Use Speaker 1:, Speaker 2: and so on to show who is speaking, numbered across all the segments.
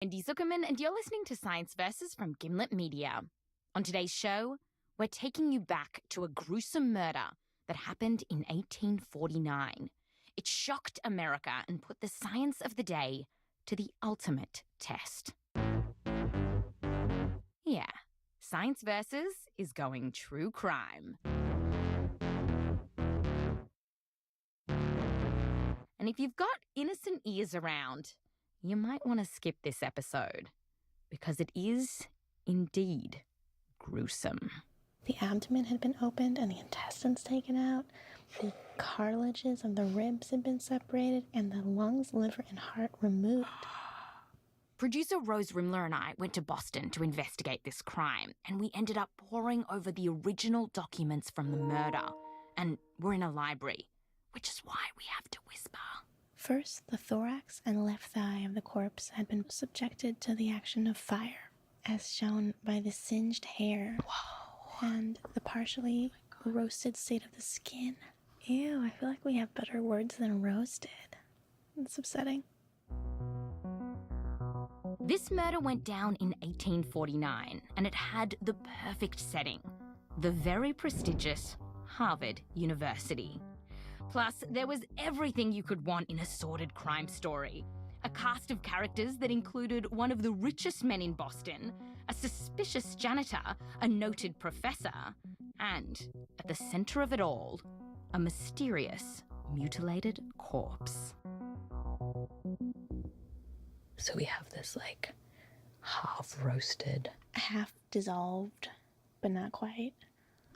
Speaker 1: Andy Zuckerman, and you're listening to Science Versus from Gimlet Media. On today's show, we're taking you back to a gruesome murder that happened in 1849. It shocked America and put the science of the day to the ultimate test. Yeah, Science Versus is going true crime. And if you've got innocent ears around, you might want to skip this episode, because it is indeed gruesome.
Speaker 2: The abdomen had been opened and the intestines taken out. The cartilages of the ribs had been separated and the lungs, liver, and heart removed.
Speaker 1: Producer Rose Rimler and I went to Boston to investigate this crime, and we ended up poring over the original documents from the murder. And we're in a library, which is why we have to whisper.
Speaker 2: First, the thorax and left thigh of the corpse had been subjected to the action of fire, as shown by the singed hair. Whoa. And the partially roasted state of the skin. Ew, I feel like we have better words than roasted. It's upsetting.
Speaker 1: This murder went down in 1849, and it had the perfect setting: the very prestigious Harvard University. Plus, there was everything you could want in a sordid crime story. A cast of characters that included one of the richest men in Boston, a suspicious janitor, a noted professor, and, at the centre of it all, a mysterious, mutilated corpse.
Speaker 3: So we have this, half-roasted...
Speaker 2: half-dissolved, but not quite.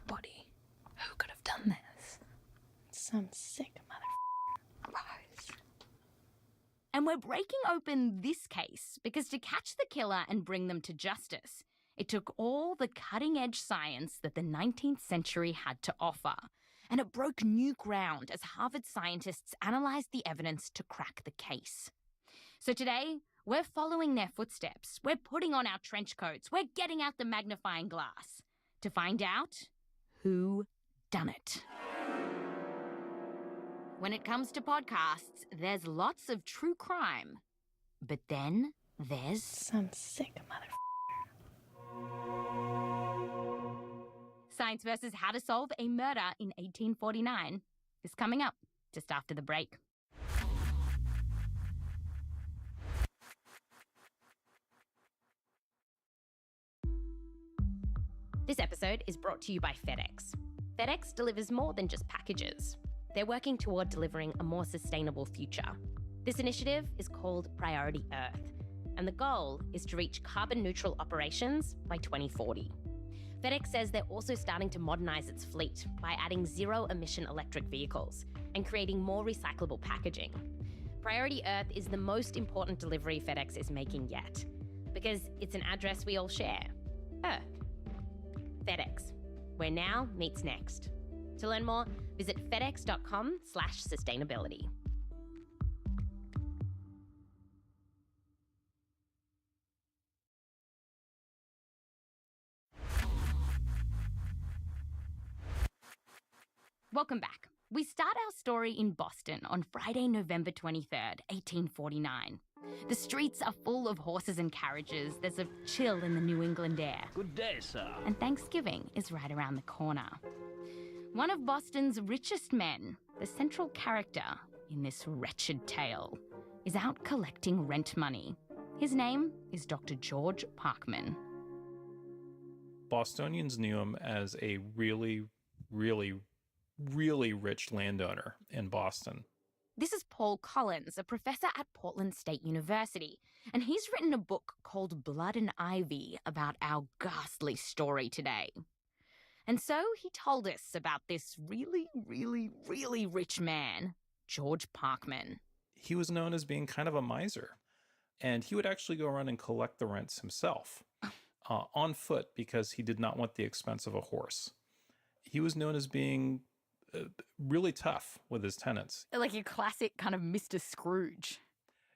Speaker 3: body. Who could have done this?
Speaker 2: Some sick
Speaker 3: Rise.
Speaker 1: And we're breaking open this case because to catch the killer and bring them to justice, it took all the cutting-edge science that the 19th century had to offer. And it broke new ground as Harvard scientists analysed the evidence to crack the case. So today, we're following their footsteps. We're putting on our trench coats. We're getting out the magnifying glass to find out who done it. When it comes to podcasts, there's lots of true crime. But then there's...
Speaker 2: some sick
Speaker 1: Science Versus How to Solve a Murder in 1849 is coming up just after the break. This episode is brought to you by FedEx. FedEx delivers more than just packages. They're working toward delivering a more sustainable future. This initiative is called Priority Earth, and the goal is to reach carbon-neutral operations by 2040. FedEx says they're also starting to modernise its fleet by adding zero-emission electric vehicles and creating more recyclable packaging. Priority Earth is the most important delivery FedEx is making yet, because it's an address we all share: Earth. FedEx, where now meets next. To learn more, visit fedex.com/sustainability. Welcome back. We start our story in Boston on Friday, November 23rd, 1849. The streets are full of horses and carriages. There's a chill in the New England air.
Speaker 4: Good day, sir.
Speaker 1: And Thanksgiving is right around the corner. One of Boston's richest men, the central character in this wretched tale, is out collecting rent money. His name is Dr. George Parkman.
Speaker 5: Bostonians knew him as a really, really, really rich landowner in Boston.
Speaker 1: This is Paul Collins, a professor at Portland State University, and he's written a book called Blood and Ivy about our ghastly story today. And so he told us about this really, really, really rich man, George Parkman.
Speaker 5: He was known as being kind of a miser, and he would actually go around and collect the rents himself on foot because he did not want the expense of a horse. He was known as being really tough with his tenants.
Speaker 1: Like your classic kind of Mr. Scrooge.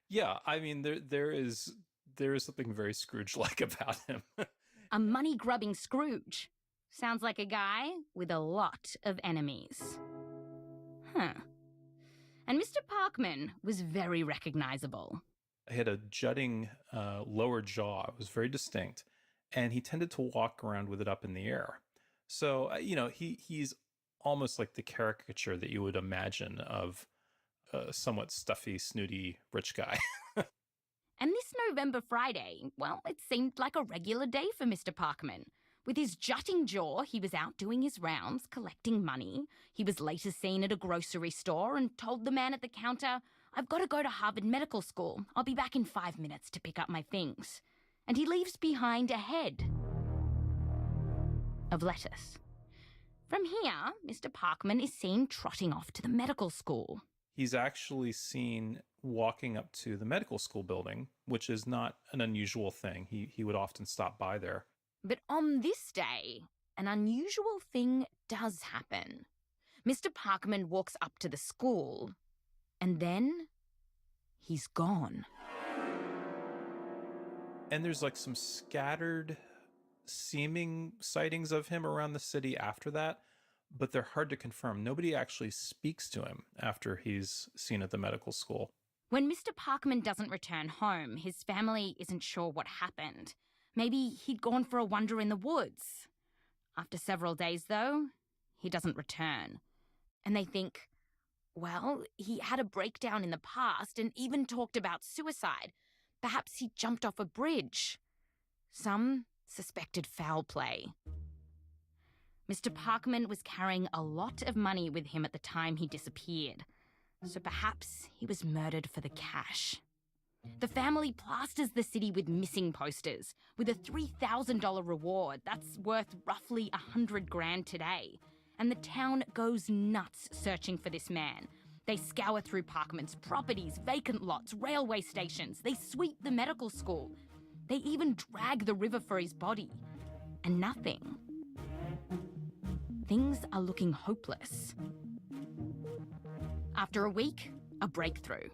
Speaker 5: Yeah, I mean, there is something very Scrooge-like about him.
Speaker 1: A money-grubbing Scrooge. Sounds like a guy with a lot of enemies. Huh. And Mr. Parkman was very recognizable.
Speaker 5: He had a jutting lower jaw. It was very distinct. And he tended to walk around with it up in the air. So, he's almost like the caricature that you would imagine of a somewhat stuffy, snooty, rich guy.
Speaker 4: And this November Friday, well, it seemed like a regular day for Mr. Parkman. With his jutting jaw, he was out doing his rounds, collecting money. He was later seen at a grocery store and told the man at the counter, "I've got to go to Harvard Medical School. I'll be back in 5 minutes to pick up my things." And he leaves behind a head of lettuce. From here, Mr. Parkman is seen trotting off to the medical school.
Speaker 5: He's actually seen walking up to the medical school building, which is not an unusual thing. He would often stop by there.
Speaker 4: But on this day, an unusual thing does happen. Mr. Parkman walks up to the school, and then he's gone.
Speaker 5: And there's like some scattered seeming sightings of him around the city after that, but they're hard to confirm. Nobody actually speaks to him after he's seen at the medical school.
Speaker 4: When Mr. Parkman doesn't return home, his family isn't sure what happened. Maybe he'd gone for a wander in the woods. After several days, though, he doesn't return. And they think, well, he had a breakdown in the past and even talked about suicide. Perhaps he jumped off a bridge. Some suspected foul play. Mr. Parkman was carrying a lot of money with him at the time he disappeared, so perhaps he was murdered for the cash. The family plasters the city with missing posters, with a $3,000 reward that's worth roughly $100,000 today. And the town goes nuts searching for this man. They scour through Parkman's properties, vacant lots, railway stations. They sweep the medical school. They even drag the river for his body. And nothing. Things are looking hopeless. After a week, a breakthrough.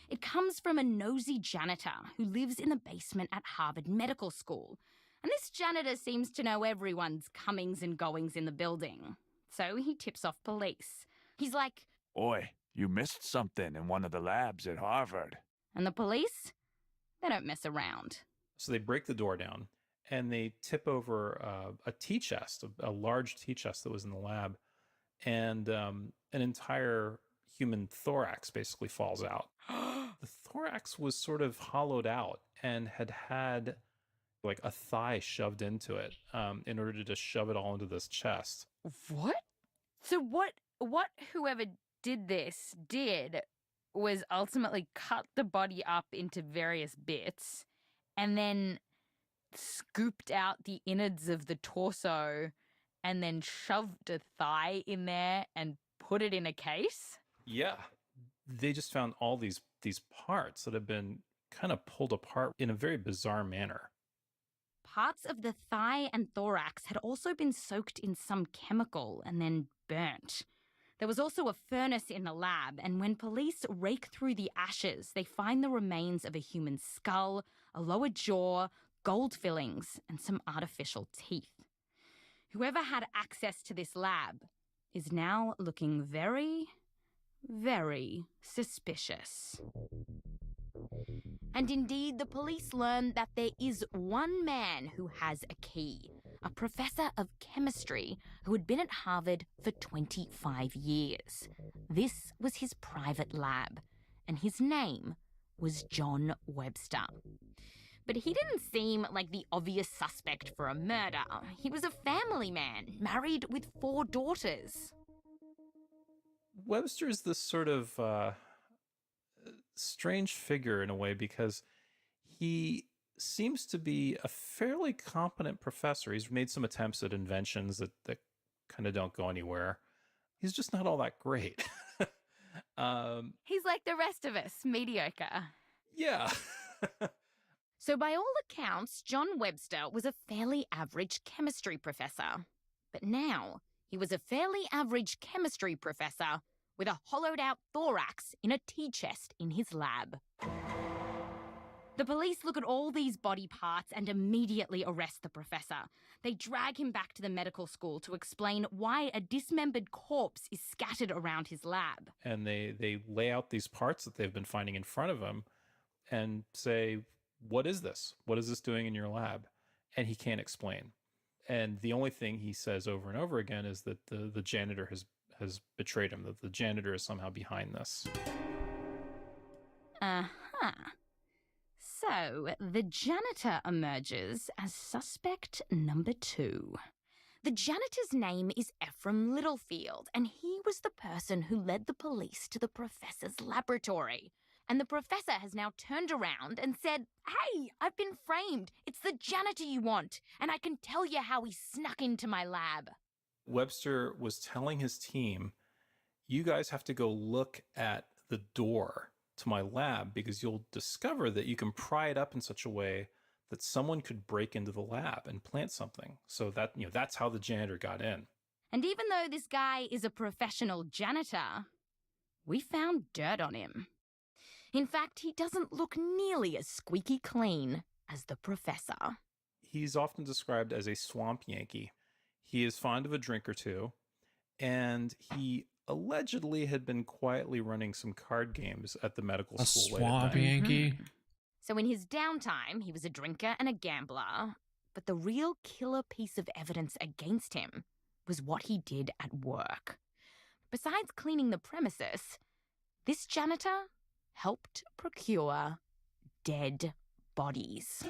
Speaker 4: It comes from a nosy janitor who lives in the basement at Harvard Medical School. And this janitor seems to know everyone's comings and goings in the building. So he tips off police. He's like,
Speaker 6: "Oi, you missed something in one of the labs at Harvard."
Speaker 4: And the police? They don't mess around.
Speaker 5: So they break the door down and they tip over a tea chest, a large tea chest that was in the lab. And an entire human thorax basically falls out. The thorax was sort of hollowed out and had like a thigh shoved into it in order to just shove it all into this chest.
Speaker 4: What? So what whoever did this did was ultimately cut the body up into various bits and then scooped out the innards of the torso and then shoved a thigh in there and put it in a case?
Speaker 5: Yeah. They just found all these parts that have been kind of pulled apart in a very bizarre manner.
Speaker 4: Parts of the thigh and thorax had also been soaked in some chemical and then burnt. There was also a furnace in the lab, and when police rake through the ashes, they find the remains of a human skull, a lower jaw, gold fillings, and some artificial teeth. Whoever had access to this lab is now looking very, very suspicious. And indeed, the police learn that there is one man who has a key, a professor of chemistry who had been at Harvard for 25 years. This was his private lab, and his name was John Webster. But he didn't seem like the obvious suspect for a murder. He was a family man, married with 4 daughters.
Speaker 5: Webster's this sort of strange figure in a way because he seems to be a fairly competent professor. He's made some attempts at inventions that kind of don't go anywhere. He's just not all that great.
Speaker 4: He's like the rest of us, mediocre.
Speaker 5: Yeah.
Speaker 4: So by all accounts, John Webster was a fairly average chemistry professor. But now he was a fairly average chemistry professor with a hollowed out thorax in a tea chest in his lab. The police look at all these body parts and immediately arrest the professor. They drag him back to the medical school to explain why a dismembered corpse is scattered around his lab.
Speaker 5: And they lay out these parts that they've been finding in front of him and say, what is this? What is this doing in your lab? And he can't explain. And the only thing he says over and over again is that the janitor has betrayed him, that the janitor is somehow behind this.
Speaker 4: Uh-huh. So, the janitor emerges as suspect number 2. The janitor's name is Ephraim Littlefield, and he was the person who led the police to the professor's laboratory. And the professor has now turned around and said, "Hey, I've been framed. It's the janitor you want, and I can tell you how he snuck into my lab."
Speaker 5: Webster was telling his team, you guys have to go look at the door to my lab because you'll discover that you can pry it up in such a way that someone could break into the lab and plant something. So that, that's how the janitor got in.
Speaker 4: And even though this guy is a professional janitor, we found dirt on him. In fact, he doesn't look nearly as squeaky clean as the professor.
Speaker 5: He's often described as a swamp Yankee. He is fond of a drink or two, and he allegedly had been quietly running some card games at the medical school.
Speaker 7: A swamp Yankee?
Speaker 4: So in his downtime, he was a drinker and a gambler, but the real killer piece of evidence against him was what he did at work. Besides cleaning the premises, this janitor helped procure dead bodies.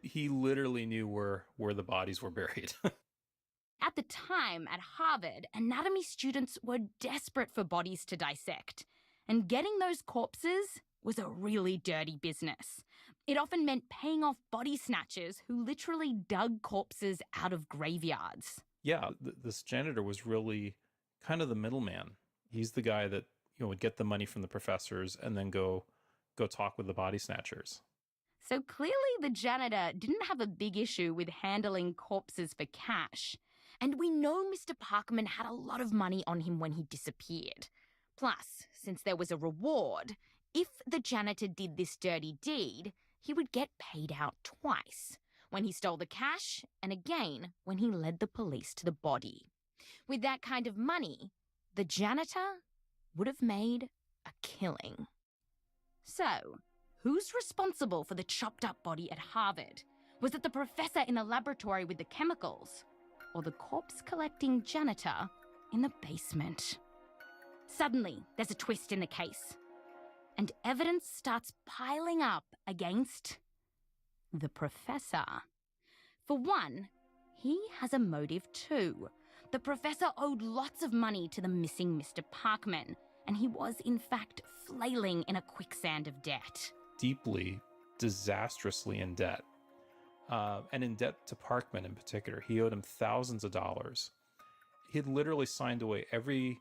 Speaker 5: He literally knew where the bodies were buried.
Speaker 4: At the time, at Harvard, anatomy students were desperate for bodies to dissect, and getting those corpses was a really dirty business. It often meant paying off body snatchers who literally dug corpses out of graveyards.
Speaker 5: Yeah, this janitor was really kind of the middleman. He's the guy that would get the money from the professors and then go talk with the body snatchers.
Speaker 4: So clearly the janitor didn't have a big issue with handling corpses for cash. And we know Mr. Parkman had a lot of money on him when he disappeared. Plus, since there was a reward, if the janitor did this dirty deed, he would get paid out twice. When he stole the cash, and again when he led the police to the body. With that kind of money, the janitor would have made a killing. So, who's responsible for the chopped up body at Harvard? Was it the professor in the laboratory with the chemicals? Or the corpse-collecting janitor in the basement? Suddenly, there's a twist in the case, and evidence starts piling up against the professor. For one, he has a motive too. The professor owed lots of money to the missing Mr. Parkman, and he was, in fact, flailing in a quicksand of debt.
Speaker 5: Deeply, disastrously in debt. And in debt to Parkman in particular. He owed him thousands of dollars. He had literally signed away every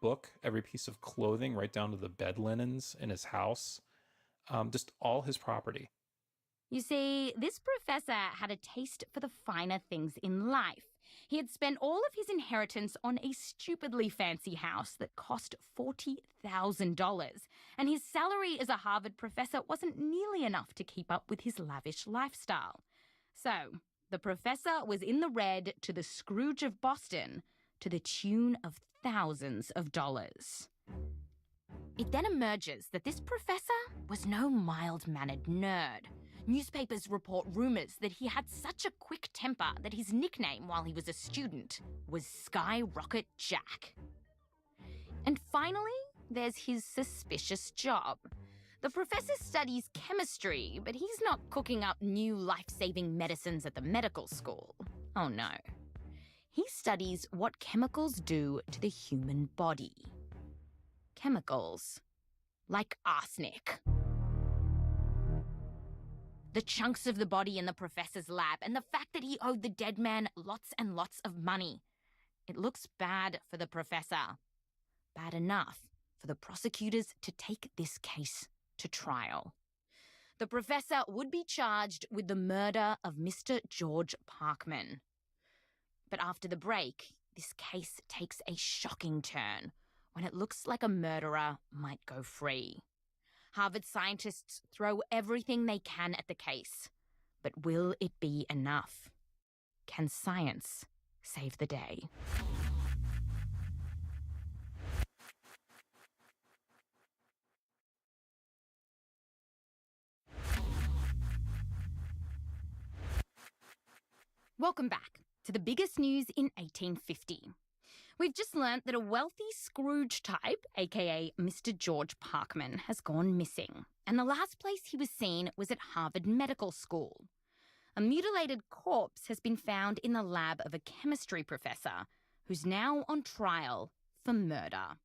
Speaker 5: book, every piece of clothing, right down to the bed linens in his house, just all his property.
Speaker 4: You see, this professor had a taste for the finer things in life. He had spent all of his inheritance on a stupidly fancy house that cost $40,000, and his salary as a Harvard professor wasn't nearly enough to keep up with his lavish lifestyle. So, the professor was in the red to the Scrooge of Boston to the tune of thousands of dollars. It then emerges that this professor was no mild-mannered nerd. Newspapers report rumors that he had such a quick temper that his nickname while he was a student was Skyrocket Jack. And finally, there's his suspicious job. The professor studies chemistry, but he's not cooking up new life-saving medicines at the medical school. Oh no. He studies what chemicals do to the human body. Chemicals like arsenic. The chunks of the body in the professor's lab, and the fact that he owed the dead man lots and lots of money. It looks bad for the professor. Bad enough for the prosecutors to take this case to trial. The professor would be charged with the murder of Mr. George Parkman. But after the break, this case takes a shocking turn when it looks like a murderer might go free. Harvard scientists throw everything they can at the case. But will it be enough? Can science save the day? Welcome back to the biggest news in 1850. We've just learnt that a wealthy Scrooge type, aka Mr. George Parkman, has gone missing, and the last place he was seen was at Harvard Medical School. A mutilated corpse has been found in the lab of a chemistry professor who's now on trial for murder.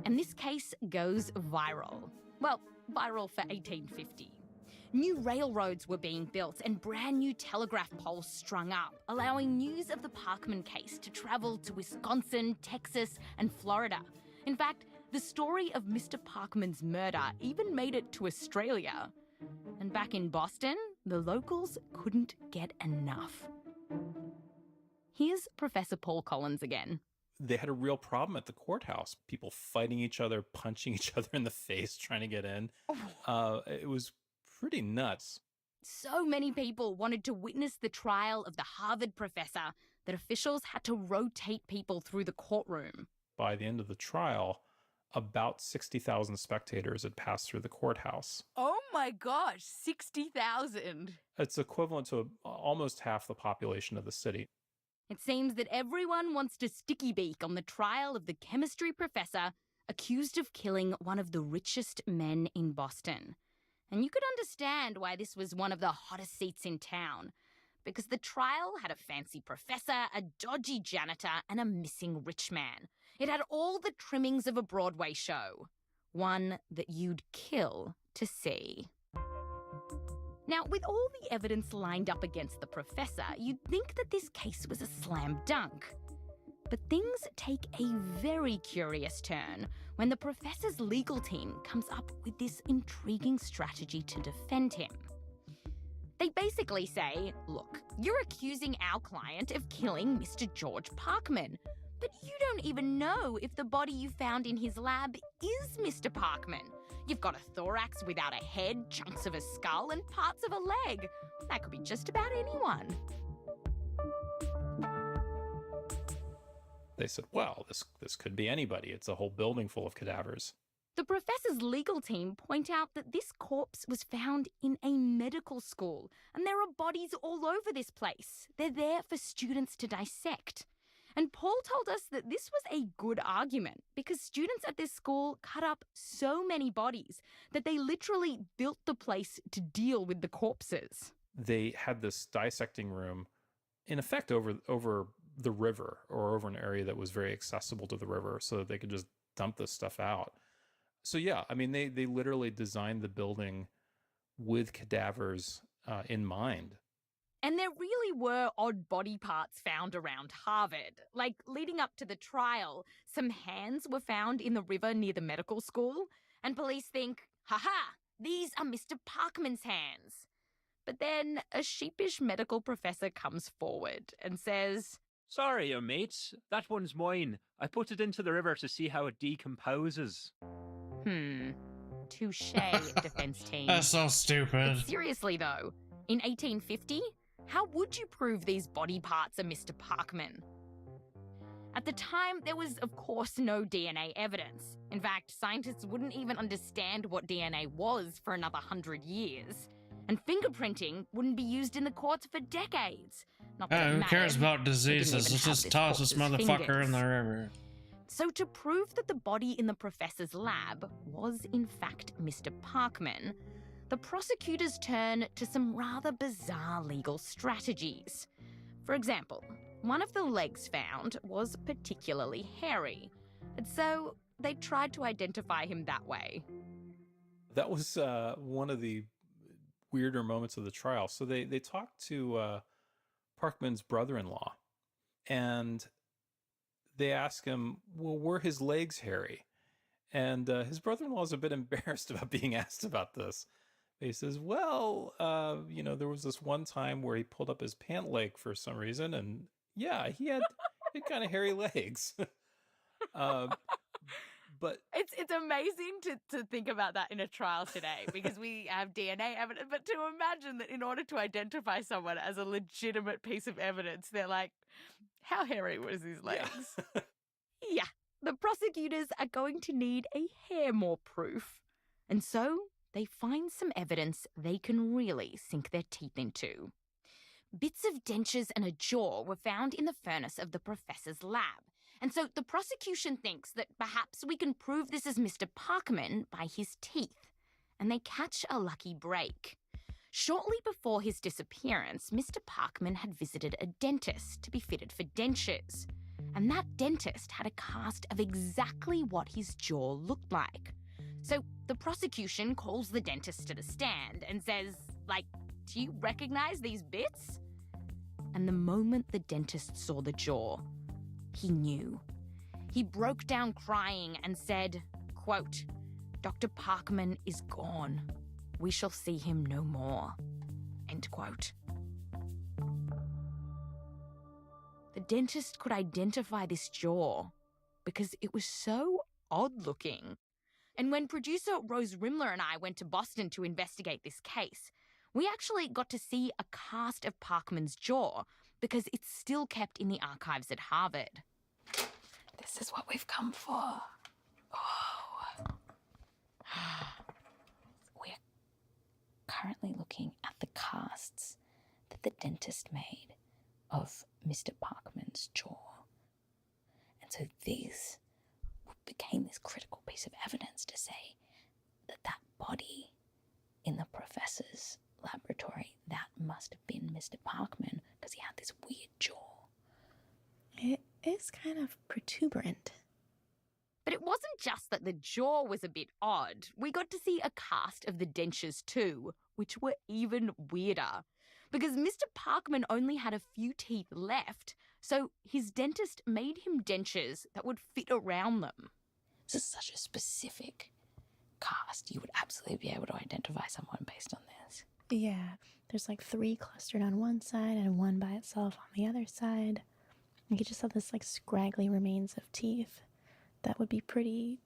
Speaker 4: And this case goes viral. Well, viral for 1850. New railroads were being built and brand new telegraph poles strung up, allowing news of the Parkman case to travel to Wisconsin, Texas, and Florida. In fact, the story of Mr. Parkman's murder even made it to Australia. And back in Boston, the locals couldn't get enough. Here's Professor Paul Collins again.
Speaker 5: They had a real problem at the courthouse. People fighting each other, punching each other in the face, trying to get in. It was pretty nuts.
Speaker 4: So many people wanted to witness the trial of the Harvard professor that officials had to rotate people through the courtroom.
Speaker 5: By the end of the trial, about 60,000 spectators had passed through the courthouse.
Speaker 4: Oh my gosh, 60,000.
Speaker 5: It's equivalent to almost half the population of the city.
Speaker 4: It seems that everyone wants to sticky beak on the trial of the chemistry professor accused of killing one of the richest men in Boston. And you could understand why this was one of the hottest seats in town, because the trial had a fancy professor, a dodgy janitor, and a missing rich man. It had all the trimmings of a Broadway show, one that you'd kill to see. Now, with all the evidence lined up against the professor, you'd think that this case was a slam dunk. But things take a very curious turn when the professor's legal team comes up with this intriguing strategy to defend him. They basically say, look, you're accusing our client of killing Mr. George Parkman, but you don't even know if the body you found in his lab is Mr. Parkman. You've got a thorax without a head, chunks of a skull, and parts of a leg. That could be just about anyone.
Speaker 5: They said, well, this could be anybody. It's a whole building full of cadavers.
Speaker 4: The professor's legal team point out that this corpse was found in a medical school, and there are bodies all over this place. They're there for students to dissect. And Paul told us that this was a good argument because students at this school cut up so many bodies that they literally built the place to deal with the corpses.
Speaker 5: They had this dissecting room, in effect, over the river or over an area that was very accessible to the river so that they could just dump this stuff out. So yeah, I mean, they literally designed the building with cadavers in mind.
Speaker 4: And there really were odd body parts found around Harvard. Like, leading up to the trial, some hands were found in the river near the medical school, and police think, ha-ha, these are Mr. Parkman's hands. But then a sheepish medical professor comes forward and says,
Speaker 7: Sorry, your mates. That one's mine. I put it into the river to see how it decomposes.
Speaker 4: Touche, defense team.
Speaker 8: That's so stupid.
Speaker 4: But seriously, though, in 1850, how would you prove these body parts are Mr. Parkman? At the time, there was, of course, no DNA evidence. In fact, scientists wouldn't even understand what DNA was for another 100 years. And fingerprinting wouldn't be used in the courts for decades. Not that
Speaker 8: Who cares about diseases?
Speaker 4: Let's
Speaker 8: Let's just toss this motherfucker in the river.
Speaker 4: So to prove that the body in the professor's lab was in fact Mr. Parkman, the prosecutors turn to some rather bizarre legal strategies. For example, one of the legs found was particularly hairy, and so they tried to identify him that way.
Speaker 5: That was one of the weirder moments of the trial. So they talked to Parkman's brother-in-law, and they ask him, well, were his legs hairy? And his brother-in-law is a bit embarrassed about being asked about this. He says, well, there was this one time where he pulled up his pant leg for some reason, and yeah, he had kind of hairy legs. But
Speaker 4: It's amazing to think about that in a trial today because we have DNA evidence, but to imagine that in order to identify someone as a legitimate piece of evidence, they're like, how hairy was his legs?
Speaker 5: yeah.
Speaker 4: Yeah, the prosecutors are going to need a hair more proof. And so they find some evidence they can really sink their teeth into. Bits of dentures and a jaw were found in the furnace of the professor's lab. And so the prosecution thinks that perhaps we can prove this is Mr. Parkman by his teeth. And they catch a lucky break. Shortly before his disappearance, Mr. Parkman had visited a dentist to be fitted for dentures. And that dentist had a cast of exactly what his jaw looked like. So the prosecution calls the dentist to the stand and says, do you recognize these bits? And the moment the dentist saw the jaw, he knew. He broke down crying and said, quote, "Dr. Parkman is gone. We shall see him no more." End quote. The dentist could identify this jaw because it was so odd-looking. And when producer Rose Rimler and I went to Boston to investigate this case, we actually got to see a cast of Parkman's jaw because it's still kept in the archives at Harvard.
Speaker 3: This is what we've come for. Oh. We're currently looking at the casts that the dentist made of Mr. Parkman's jaw. And so these became this critical piece of evidence to say that that body in the professor's laboratory, that must have been Mr. Parkman because he had this weird jaw.
Speaker 2: It is kind of protuberant.
Speaker 4: But it wasn't just that the jaw was a bit odd. We got to see a cast of the dentures too, which were even weirder. Because Mr. Parkman only had a few teeth left, so his dentist made him dentures that would fit around them.
Speaker 3: This is such a specific cast. You would absolutely be able to identify someone based on this.
Speaker 2: Yeah, there's 3 clustered on one side and 1 by itself on the other side. You just have this scraggly remains of teeth. That would be pretty,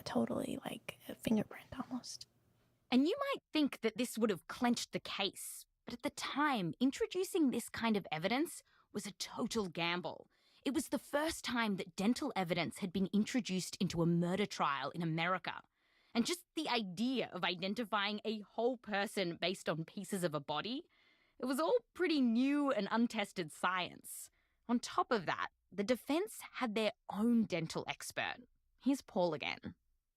Speaker 2: totally like a fingerprint almost.
Speaker 4: And you might think that this would have clenched the case, but at the time, introducing this kind of evidence was a total gamble. It was the first time that dental evidence had been introduced into a murder trial in America. And just the idea of identifying a whole person based on pieces of a body, it was all pretty new and untested science. On top of that, the defense had their own dental expert. Here's Paul again.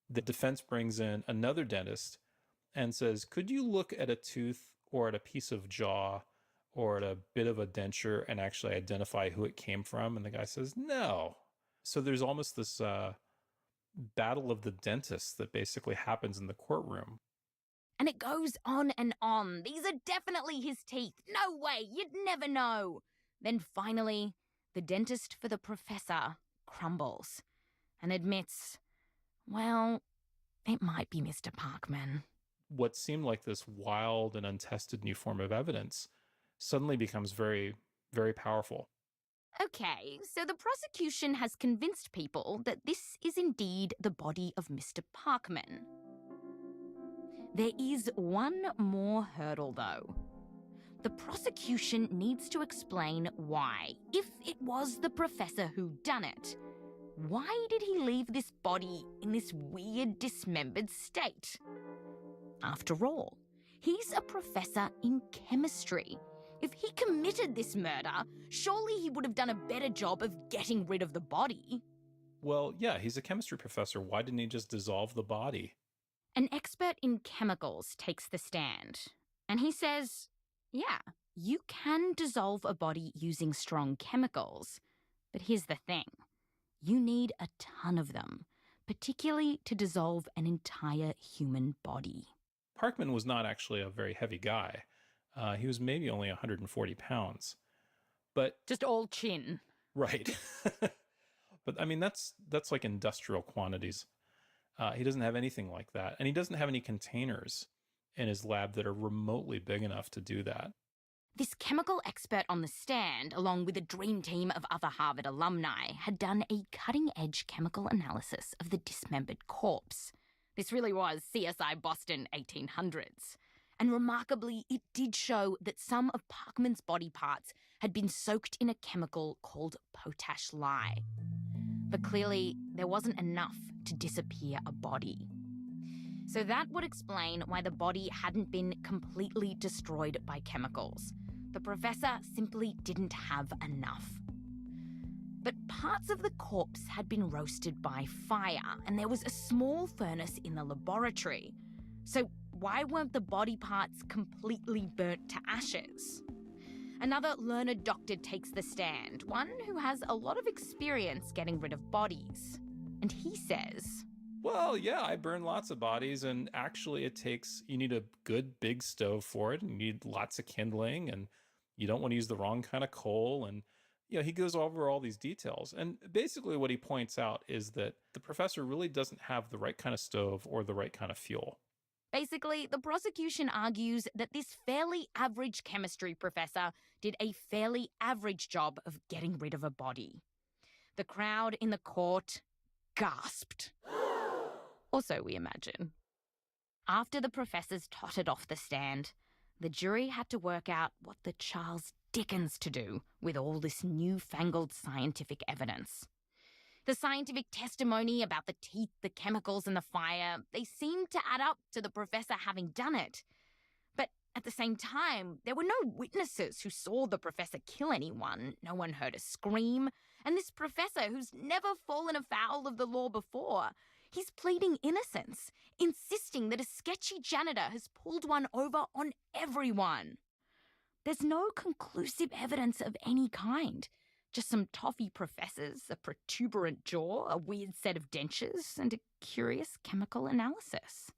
Speaker 5: The defense brings in another dentist and says, could you look at a tooth or at a piece of jaw or at a bit of a denture and actually identify who it came from? And the guy says, no. So there's almost this battle of the dentists that basically happens in the courtroom.
Speaker 4: And it goes on and on. These are definitely his teeth. No way, you'd never know. Then finally, the dentist for the professor crumbles and admits, well, it might be Mr. Parkman.
Speaker 5: What seemed like this wild and untested new form of evidence suddenly becomes very, very powerful.
Speaker 4: Okay, so the prosecution has convinced people that this is indeed the body of Mr. Parkman. There is one more hurdle, though. The prosecution needs to explain why, if it was the professor who done it, why did he leave this body in this weird dismembered state? After all, he's a professor in chemistry. If he committed this murder, surely he would have done a better job of getting rid of the body.
Speaker 5: Well, yeah, he's a chemistry professor. Why didn't he just dissolve the body?
Speaker 4: An expert in chemicals takes the stand, and he says, yeah, you can dissolve a body using strong chemicals, but here's the thing. You need a ton of them, particularly to dissolve an entire human body.
Speaker 5: Parkman was not actually a very heavy guy. He was maybe only 140 pounds. But
Speaker 4: just all chin.
Speaker 5: Right. But I mean, that's like industrial quantities. He doesn't have anything like that. And he doesn't have any containers in his lab that are remotely big enough to do that.
Speaker 4: This chemical expert on the stand, along with a dream team of other Harvard alumni, had done a cutting-edge chemical analysis of the dismembered corpse. This really was CSI Boston 1800s. And remarkably, it did show that some of Parkman's body parts had been soaked in a chemical called potash lye. But clearly, there wasn't enough to disappear a body. So that would explain why the body hadn't been completely destroyed by chemicals. The professor simply didn't have enough. But parts of the corpse had been roasted by fire, and there was a small furnace in the laboratory. So why weren't the body parts completely burnt to ashes? Another learned doctor takes the stand, one who has a lot of experience getting rid of bodies. And he says,
Speaker 5: well, yeah, I burn lots of bodies, and actually you need a good big stove for it, and you need lots of kindling, and you don't want to use the wrong kind of coal, and he goes over all these details. And basically what he points out is that the professor really doesn't have the right kind of stove or the right kind of fuel.
Speaker 4: Basically, the prosecution argues that this fairly average chemistry professor did a fairly average job of getting rid of a body. The crowd in the court gasped. Or so we imagine. After the professors tottered off the stand, the jury had to work out what the Charles Dickens to do with all this newfangled scientific evidence. The scientific testimony about the teeth, the chemicals, and the fire, they seemed to add up to the professor having done it. But at the same time, there were no witnesses who saw the professor kill anyone. No one heard a scream. And this professor, who's never fallen afoul of the law before, he's pleading innocence, insisting that a sketchy janitor has pulled one over on everyone. There's no conclusive evidence of any kind. Just some toffee professors, a protuberant jaw, a weird set of dentures, and a curious chemical analysis.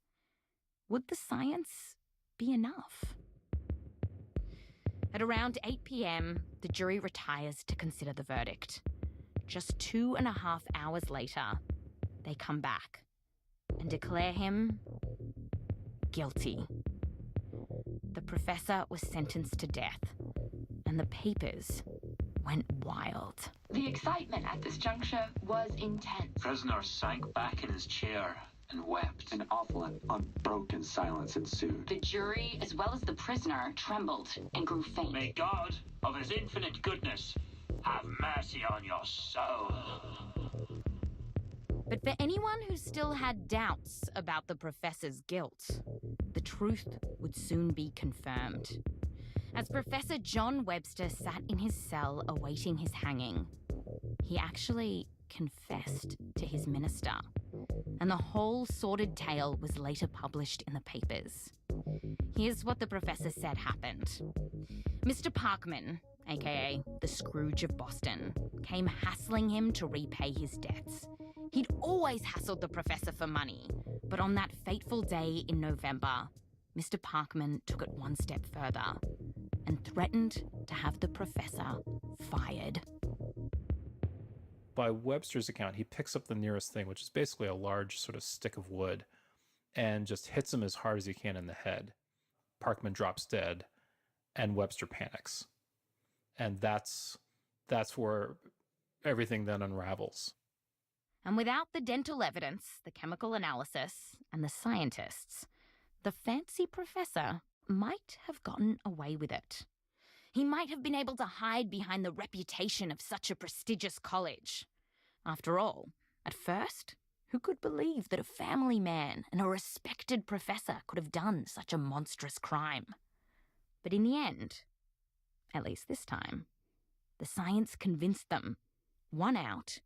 Speaker 4: Would the science be enough? At around 8 p.m, the jury retires to consider the verdict. Just 2.5 hours later, they come back and declare him guilty. The professor was sentenced to death, and the papers went wild.
Speaker 9: The excitement at this juncture was intense.
Speaker 10: Prisoner sank back in his chair and wept.
Speaker 11: An awful and unbroken silence ensued.
Speaker 9: The jury, as well as the prisoner, trembled and grew faint.
Speaker 10: May God, of his infinite goodness, have mercy on your soul.
Speaker 4: But for anyone who still had doubts about the professor's guilt, the truth would soon be confirmed. As Professor John Webster sat in his cell awaiting his hanging, he actually confessed to his minister, and the whole sordid tale was later published in the papers. Here's what the professor said happened. Mr. Parkman, aka the Scrooge of Boston, came hassling him to repay his debts. He'd always hassled the professor for money, but on that fateful day in November, Mr. Parkman took it one step further and threatened to have the professor fired.
Speaker 5: By Webster's account, he picks up the nearest thing, which is basically a large sort of stick of wood, and just hits him as hard as he can in the head. Parkman drops dead, and Webster panics. And that's where everything then unravels.
Speaker 4: And without the dental evidence, the chemical analysis, and the scientists, the fancy professor might have gotten away with it. He might have been able to hide behind the reputation of such a prestigious college. After all, at first, who could believe that a family man and a respected professor could have done such a monstrous crime? But in the end, at least this time, the science convinced them, won out,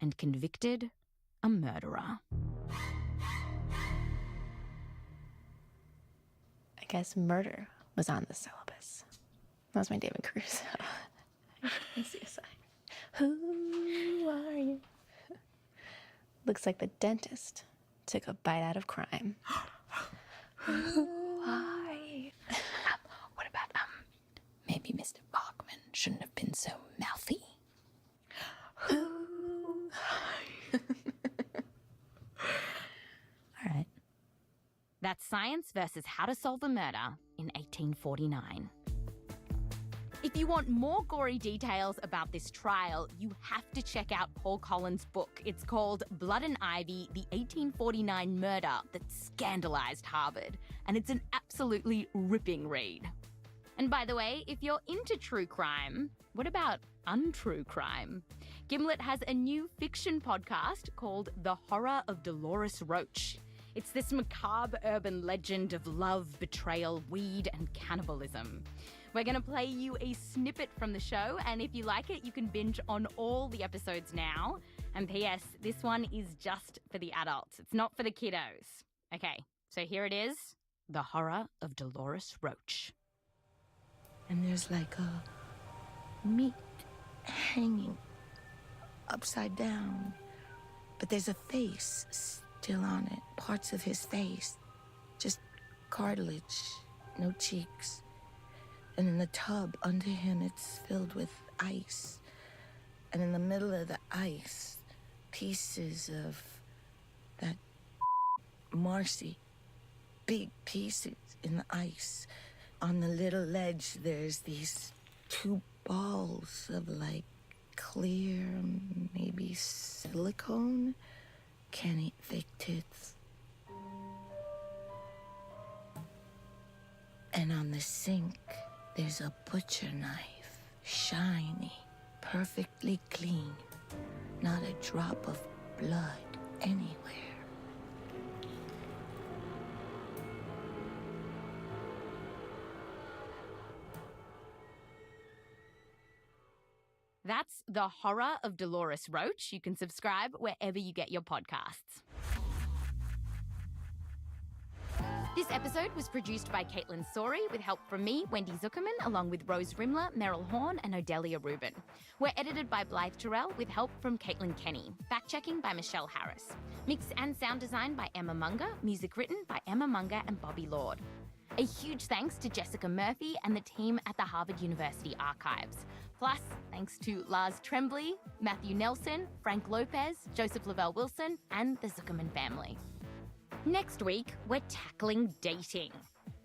Speaker 4: and convicted a murderer.
Speaker 2: I guess murder was on the syllabus. That was my David Caruso. CSI. Who are you? Looks like the dentist took a bite out of crime. Who are you?
Speaker 3: What about, maybe Mr. Parkman shouldn't have been so mouthy?
Speaker 2: Who are you?
Speaker 4: All right. That's Science versus How to Solve a Murder in 1849. If you want more gory details about this trial, you have to check out Paul Collins' book. It's called Blood and Ivy, the 1849 Murder that Scandalized Harvard. And it's an absolutely ripping read. And by the way, if you're into true crime, what about untrue crime? Gimlet has a new fiction podcast called The Horror of Dolores Roach. It's this macabre urban legend of love, betrayal, weed, and cannibalism. We're going to play you a snippet from the show, and if you like it, you can binge on all the episodes now. And P.S., this one is just for the adults. It's not for the kiddos. Okay, so here it is, The Horror of Dolores Roach.
Speaker 12: And there's like a meat hanging upside down. But there's a face still on it, parts of his face. Just cartilage, no cheeks. And in the tub under him, it's filled with ice. And in the middle of the ice, pieces of that Marcy, big pieces in the ice. On the little ledge, there's these two balls of like clear, maybe silicone. Can't eat fake tits. And on the sink, there's a butcher knife, shiny, perfectly clean. Not a drop of blood anywhere.
Speaker 4: That's The Horror of Dolores Roach. You can subscribe wherever you get your podcasts. This episode was produced by Caitlin Sori with help from me, Wendy Zuckerman, along with Rose Rimler, Meryl Horn, and Odelia Rubin. We're edited by Blythe Terrell with help from Caitlin Kenny. Fact-checking by Michelle Harris. Mix and sound design by Emma Munger. Music written by Emma Munger and Bobby Lord. A huge thanks to Jessica Murphy and the team at the Harvard University Archives. Plus, thanks to Lars Tremblay, Matthew Nelson, Frank Lopez, Joseph Lavelle Wilson, and the Zuckerman family. Next week, we're tackling dating.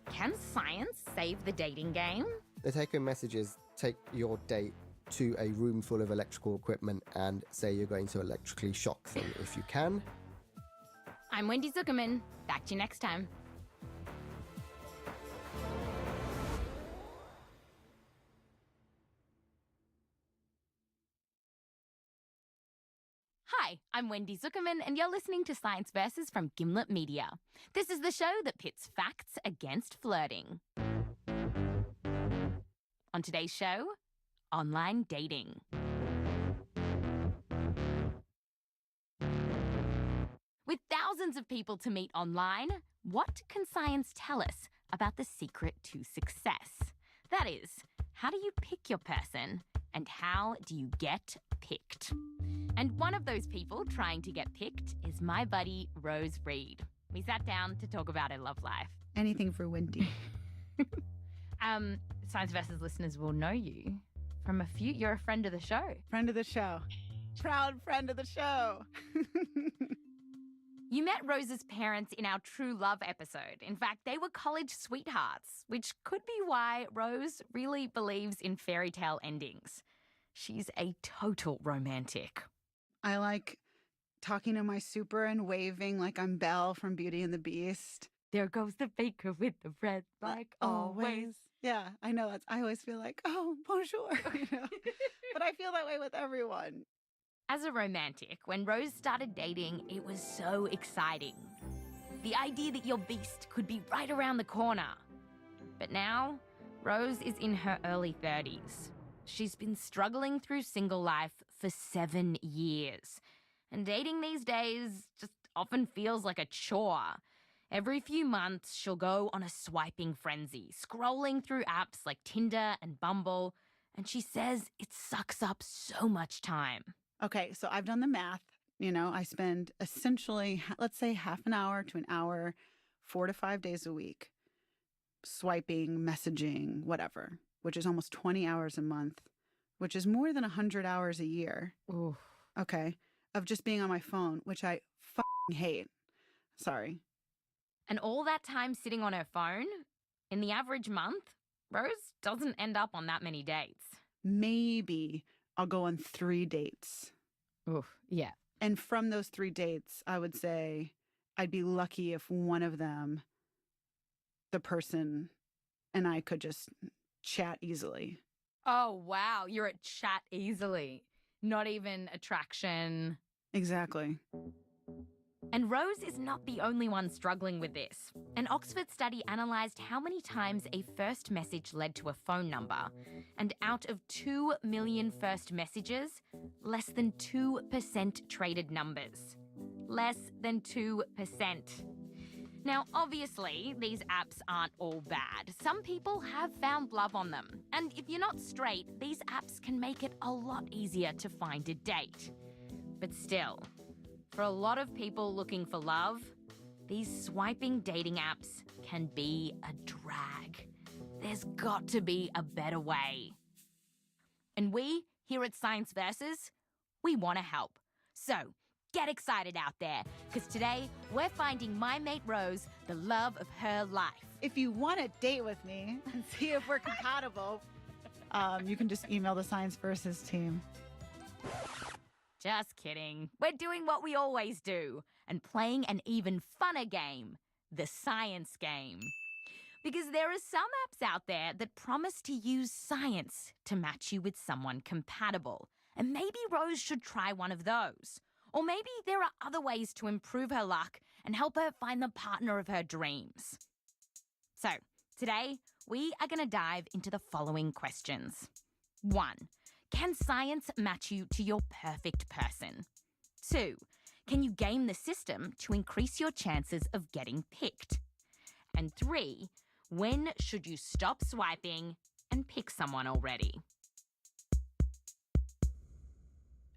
Speaker 4: Can science save the dating game?
Speaker 13: The take-home message is take your date to a room full of electrical equipment and say you're going to electrically shock them if you can.
Speaker 4: I'm Wendy Zuckerman. Back to you next time. Hi, I'm Wendy Zuckerman, and you're listening to Science Versus from Gimlet Media. This is the show that pits facts against flirting. On today's show, online dating. With thousands of people to meet online, what can science tell us about the secret to success? That is, how do you pick your person, and how do you get picked? And one of those people trying to get picked is my buddy, Rose Reed. We sat down to talk about her love life.
Speaker 14: Anything for Wendy.
Speaker 4: Science Versus listeners will know you from you're a friend of the show.
Speaker 14: Friend of the show. Proud friend of the show.
Speaker 4: You met Rose's parents in our True Love episode. In fact, they were college sweethearts, which could be why Rose really believes in fairy tale endings. She's a total romantic.
Speaker 14: I like talking to my super and waving like I'm Belle from Beauty and the Beast.
Speaker 4: There goes the baker with the bread, like always.
Speaker 14: Yeah, I know. I always feel like, oh, bonjour. But I feel that way with everyone.
Speaker 4: As a romantic, when Rose started dating, it was so exciting. The idea that your beast could be right around the corner. But now, Rose is in her early 30s. She's been struggling through single life for 7 years. And dating these days just often feels like a chore. Every few months, she'll go on a swiping frenzy, scrolling through apps like Tinder and Bumble, and she says it sucks up so much time.
Speaker 14: Okay, so I've done the math. I spend essentially, let's say, half an hour to an hour, 4 to 5 days a week, swiping, messaging, whatever, which is almost 20 hours a month, which is more than 100 hours a year.
Speaker 4: Ooh.
Speaker 14: Okay, of just being on my phone, which I fucking hate. Sorry.
Speaker 4: And all that time sitting on her phone, in the average month, Rose doesn't end up on that many dates.
Speaker 14: Maybe I'll go on 3 dates.
Speaker 4: Oof, yeah.
Speaker 14: And from those 3 dates, I would say I'd be lucky if one of them, the person and I could just chat easily.
Speaker 4: Oh, wow. You're at chat easily. Not even attraction.
Speaker 14: Exactly.
Speaker 4: And Rose is not the only one struggling with this. An Oxford study analysed how many times a first message led to a phone number. And out of 2 million first messages, less than 2% traded numbers. Less than 2%. Now, obviously, these apps aren't all bad. Some people have found love on them. And if you're not straight, these apps can make it a lot easier to find a date. But still, for a lot of people looking for love, these swiping dating apps can be a drag. There's got to be a better way. And we, here at Science Versus, we want to help. So, get excited out there, because today we're finding my mate Rose the love of her life.
Speaker 14: If you want to date with me and see if we're compatible, you can just email the Science Versus team.
Speaker 4: Just kidding. We're doing what we always do and playing an even funner game, the science game. Because there are some apps out there that promise to use science to match you with someone compatible. And maybe Rose should try one of those. Or maybe there are other ways to improve her luck and help her find the partner of her dreams. So, today, we are going to dive into the following questions. 1. Can science match you to your perfect person? 2. Can you game the system to increase your chances of getting picked? And 3. When should you stop swiping and pick someone already?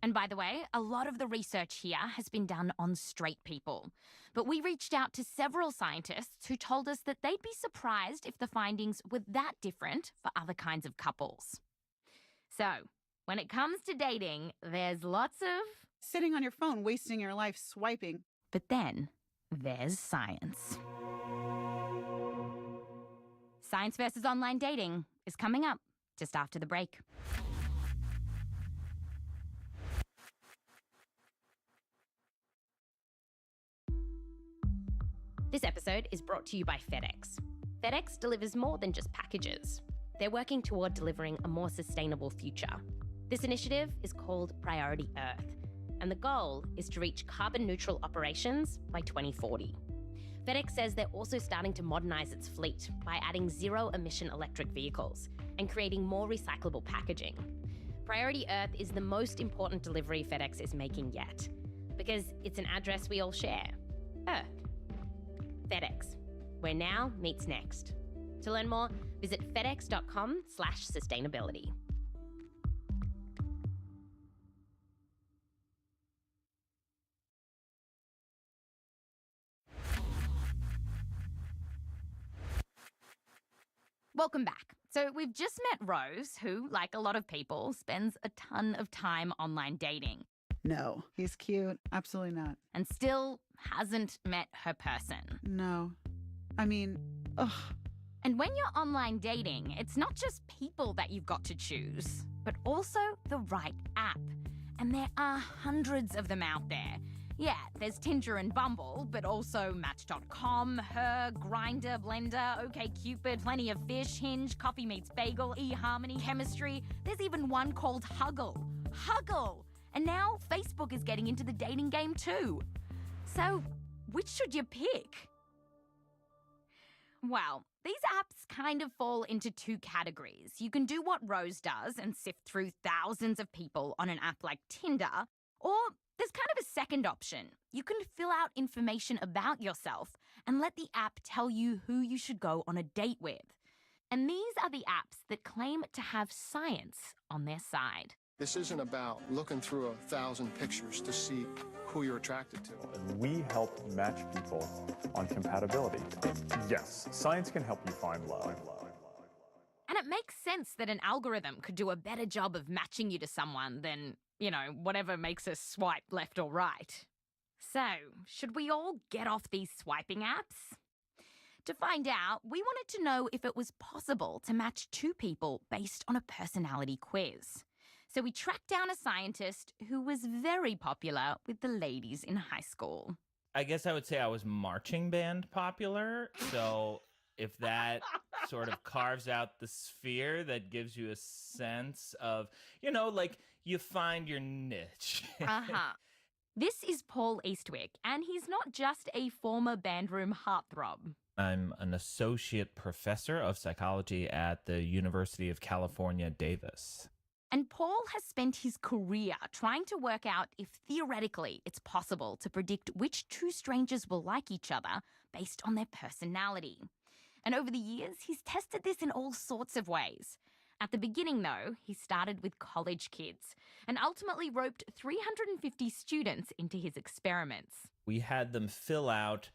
Speaker 4: And by the way, a lot of the research here has been done on straight people. But we reached out to several scientists who told us that they'd be surprised if the findings were that different for other kinds of couples. So, when it comes to dating, there's lots of
Speaker 14: sitting on your phone, wasting your life swiping.
Speaker 4: But then there's science. Science versus online dating is coming up just after the break.
Speaker 1: This episode is brought to you by FedEx. FedEx delivers more than just packages. They're working toward delivering a more sustainable future. This initiative is called Priority Earth, and the goal is to reach carbon neutral operations by 2040. FedEx says they're also starting to modernize its fleet by adding zero-emission electric vehicles and creating more recyclable packaging. Priority Earth is the most important delivery FedEx is making yet, because it's an address we all share, Earth. FedEx, where now meets next. To learn more, visit fedex.com/sustainability.
Speaker 4: Welcome back. So we've just met Rose, who, like a lot of people, spends a ton of time online dating.
Speaker 14: No, he's cute. Absolutely not.
Speaker 4: And still hasn't met her person.
Speaker 14: No. I mean, ugh.
Speaker 4: And when you're online dating, it's not just people that you've got to choose, but also the right app. And there are hundreds of them out there. Yeah, there's Tinder and Bumble, but also Match.com, Her, Grindr, Blender, OkCupid, Plenty of Fish, Hinge, Coffee Meets Bagel, eHarmony, Chemistry. There's even one called Huggle. Huggle! And now Facebook is getting into the dating game too. So, which should you pick? Well, these apps kind of fall into 2 categories. You can do what Rose does and sift through thousands of people on an app like Tinder, or there's kind of a second option. You can fill out information about yourself and let the app tell you who you should go on a date with. And these are the apps that claim to have science on their side.
Speaker 15: This isn't about looking through 1,000 pictures to see who you're attracted to.
Speaker 16: We help match people on compatibility. Yes, science can help you find love.
Speaker 4: And it makes sense that an algorithm could do a better job of matching you to someone than, whatever makes us swipe left or right. So, should we all get off these swiping apps? To find out, we wanted to know if it was possible to match two people based on a personality quiz. So we tracked down a scientist who was very popular with the ladies in high school.
Speaker 17: I guess I would say I was marching band popular. So if that sort of carves out the sphere, that gives you a sense of, like you find your niche.
Speaker 4: Uh-huh. This is Paul Eastwick, and he's not just a former bandroom heartthrob.
Speaker 17: I'm an associate professor of psychology at the University of California, Davis.
Speaker 4: And Paul has spent his career trying to work out if theoretically it's possible to predict which two strangers will like each other based on their personality. And over the years, he's tested this in all sorts of ways. At the beginning, though, he started with college kids and ultimately roped 350 students into his experiments.
Speaker 17: We had them fill out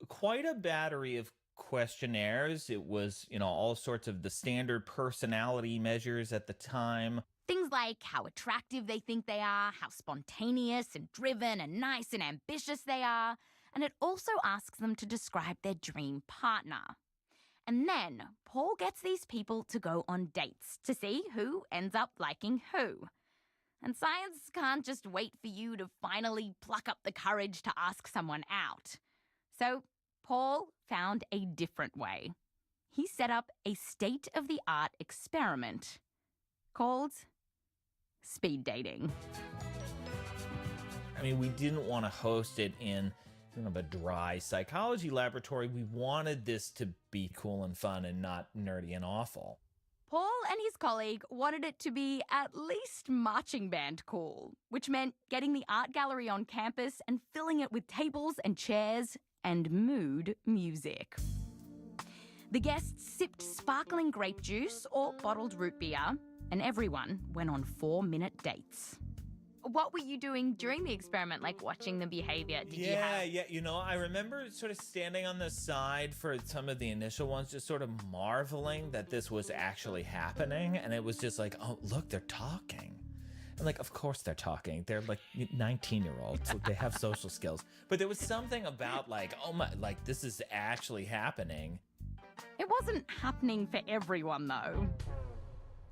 Speaker 17: quite a battery of questionnaires. It was, all sorts of the standard personality measures at the time.
Speaker 4: Things like how attractive they think they are, how spontaneous and driven and nice and ambitious they are. And it also asks them to describe their dream partner. And then Paul gets these people to go on dates to see who ends up liking who. And science can't just wait for you to finally pluck up the courage to ask someone out. So Paul found a different way. He set up a state-of-the-art experiment called speed dating.
Speaker 17: I mean, we didn't want to host it in a dry psychology laboratory. We wanted this to be cool and fun and not nerdy and awful.
Speaker 4: Paul and his colleague wanted it to be at least marching band cool, which meant getting the art gallery on campus and filling it with tables and chairs and mood music. The guests sipped sparkling grape juice or bottled root beer, and everyone went on 4-minute dates. What were you doing during the experiment, like watching the behavior?
Speaker 17: Yeah. I remember sort of standing on the side for some of the initial ones, just sort of marveling that this was actually happening. And it was just like, oh, look, they're talking. And like, of course they're talking. They're like 19-year-olds. So they have social skills. But there was something about like, oh my, like this is actually happening.
Speaker 4: It wasn't happening for everyone, though.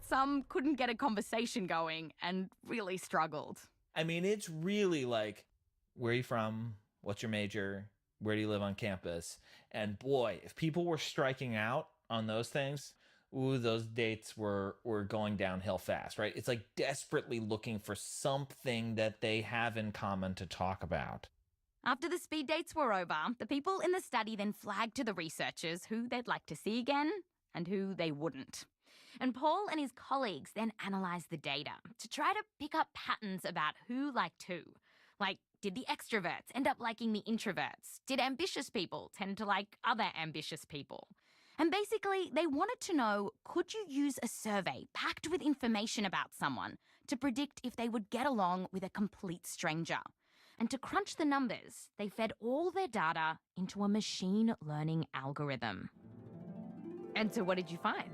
Speaker 4: Some couldn't get a conversation going and really struggled.
Speaker 17: I mean, it's really like, where are you from? What's your major? Where do you live on campus? And boy, if people were striking out on those things, those dates were going downhill fast, right? It's like desperately looking for something that they have in common to talk about.
Speaker 4: After the speed dates were over, the people in the study then flagged to the researchers who they'd like to see again and who they wouldn't. And Paul and his colleagues then analysed the data to try to pick up patterns about who liked who. Like, did the extroverts end up liking the introverts? Did ambitious people tend to like other ambitious people? And basically, they wanted to know, could you use a survey packed with information about someone to predict if they would get along with a complete stranger? And to crunch the numbers, they fed all their data into a machine learning algorithm. And so what did you find?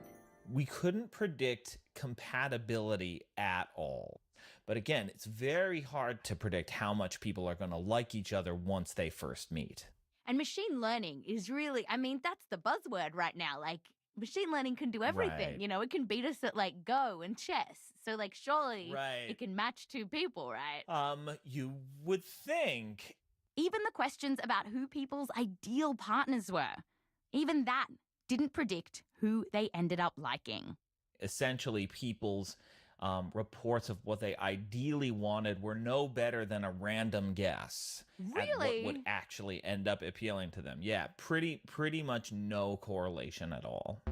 Speaker 17: We couldn't predict compatibility at all. But again, it's very hard to predict how much people are going to like each other once they first meet.
Speaker 4: And machine learning is really, I mean, that's the buzzword right now. Like, machine learning can do everything.
Speaker 17: Right.
Speaker 4: You know, it can beat us at like Go and chess. So like, surely
Speaker 17: Right.
Speaker 4: it can match two people, right?
Speaker 17: You would think.
Speaker 4: Even the questions about who people's ideal partners were, even that didn't predict who they ended up liking.
Speaker 17: Essentially, people's reports of what they ideally wanted were no better than a random guess at what would actually end up appealing to them. Yeah, pretty much no correlation at all.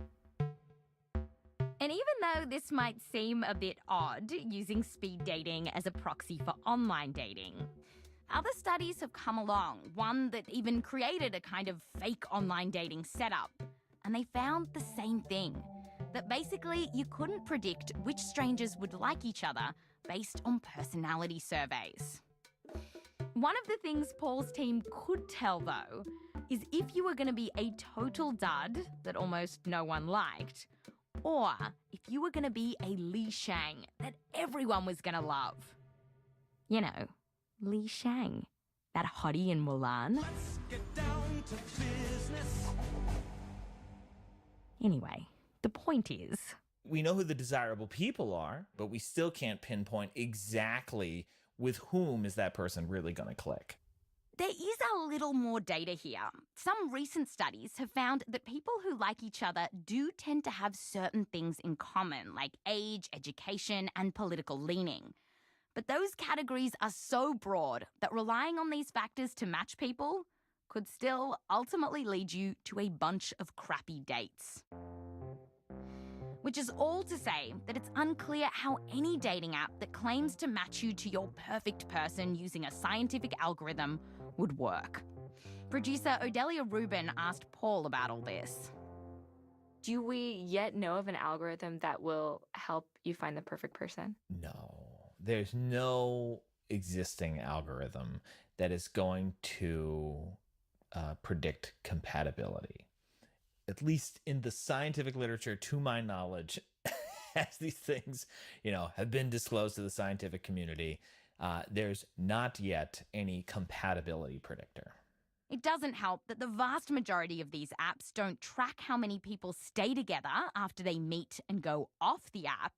Speaker 4: And even though this might seem a bit odd, using speed dating as a proxy for online dating, other studies have come along, one that even created a kind of fake online dating setup. And they found the same thing, that basically you couldn't predict which strangers would like each other based on personality surveys. One of the things Paul's team could tell, though, is if you were going to be a total dud that almost no one liked, or if you were going to be a Li Shang that everyone was going to love. You know, Li Shang, That hottie in Mulan? Anyway, the point is,
Speaker 17: we know who the desirable people are, but we still can't pinpoint exactly with whom is that person really going to click.
Speaker 4: there is a little more data here. Some recent studies have found that people who like each other do tend to have certain things in common, like age, education, and political leaning. But those categories are so broad that relying on these factors to match people could still ultimately lead you to a bunch of crappy dates. Which is all to say that it's unclear how any dating app that claims to match you to your perfect person using a scientific algorithm would work. Producer Odelia Rubin asked Paul about all this.
Speaker 18: Do we yet know of an algorithm that will help you find the perfect person?
Speaker 17: No, there's no existing algorithm that is going to predict compatibility. At least in the scientific literature, to my knowledge, as these things, have been disclosed to the scientific community, there's not yet any compatibility predictor.
Speaker 4: It doesn't help that the vast majority of these apps don't track how many people stay together after they meet and go off the app,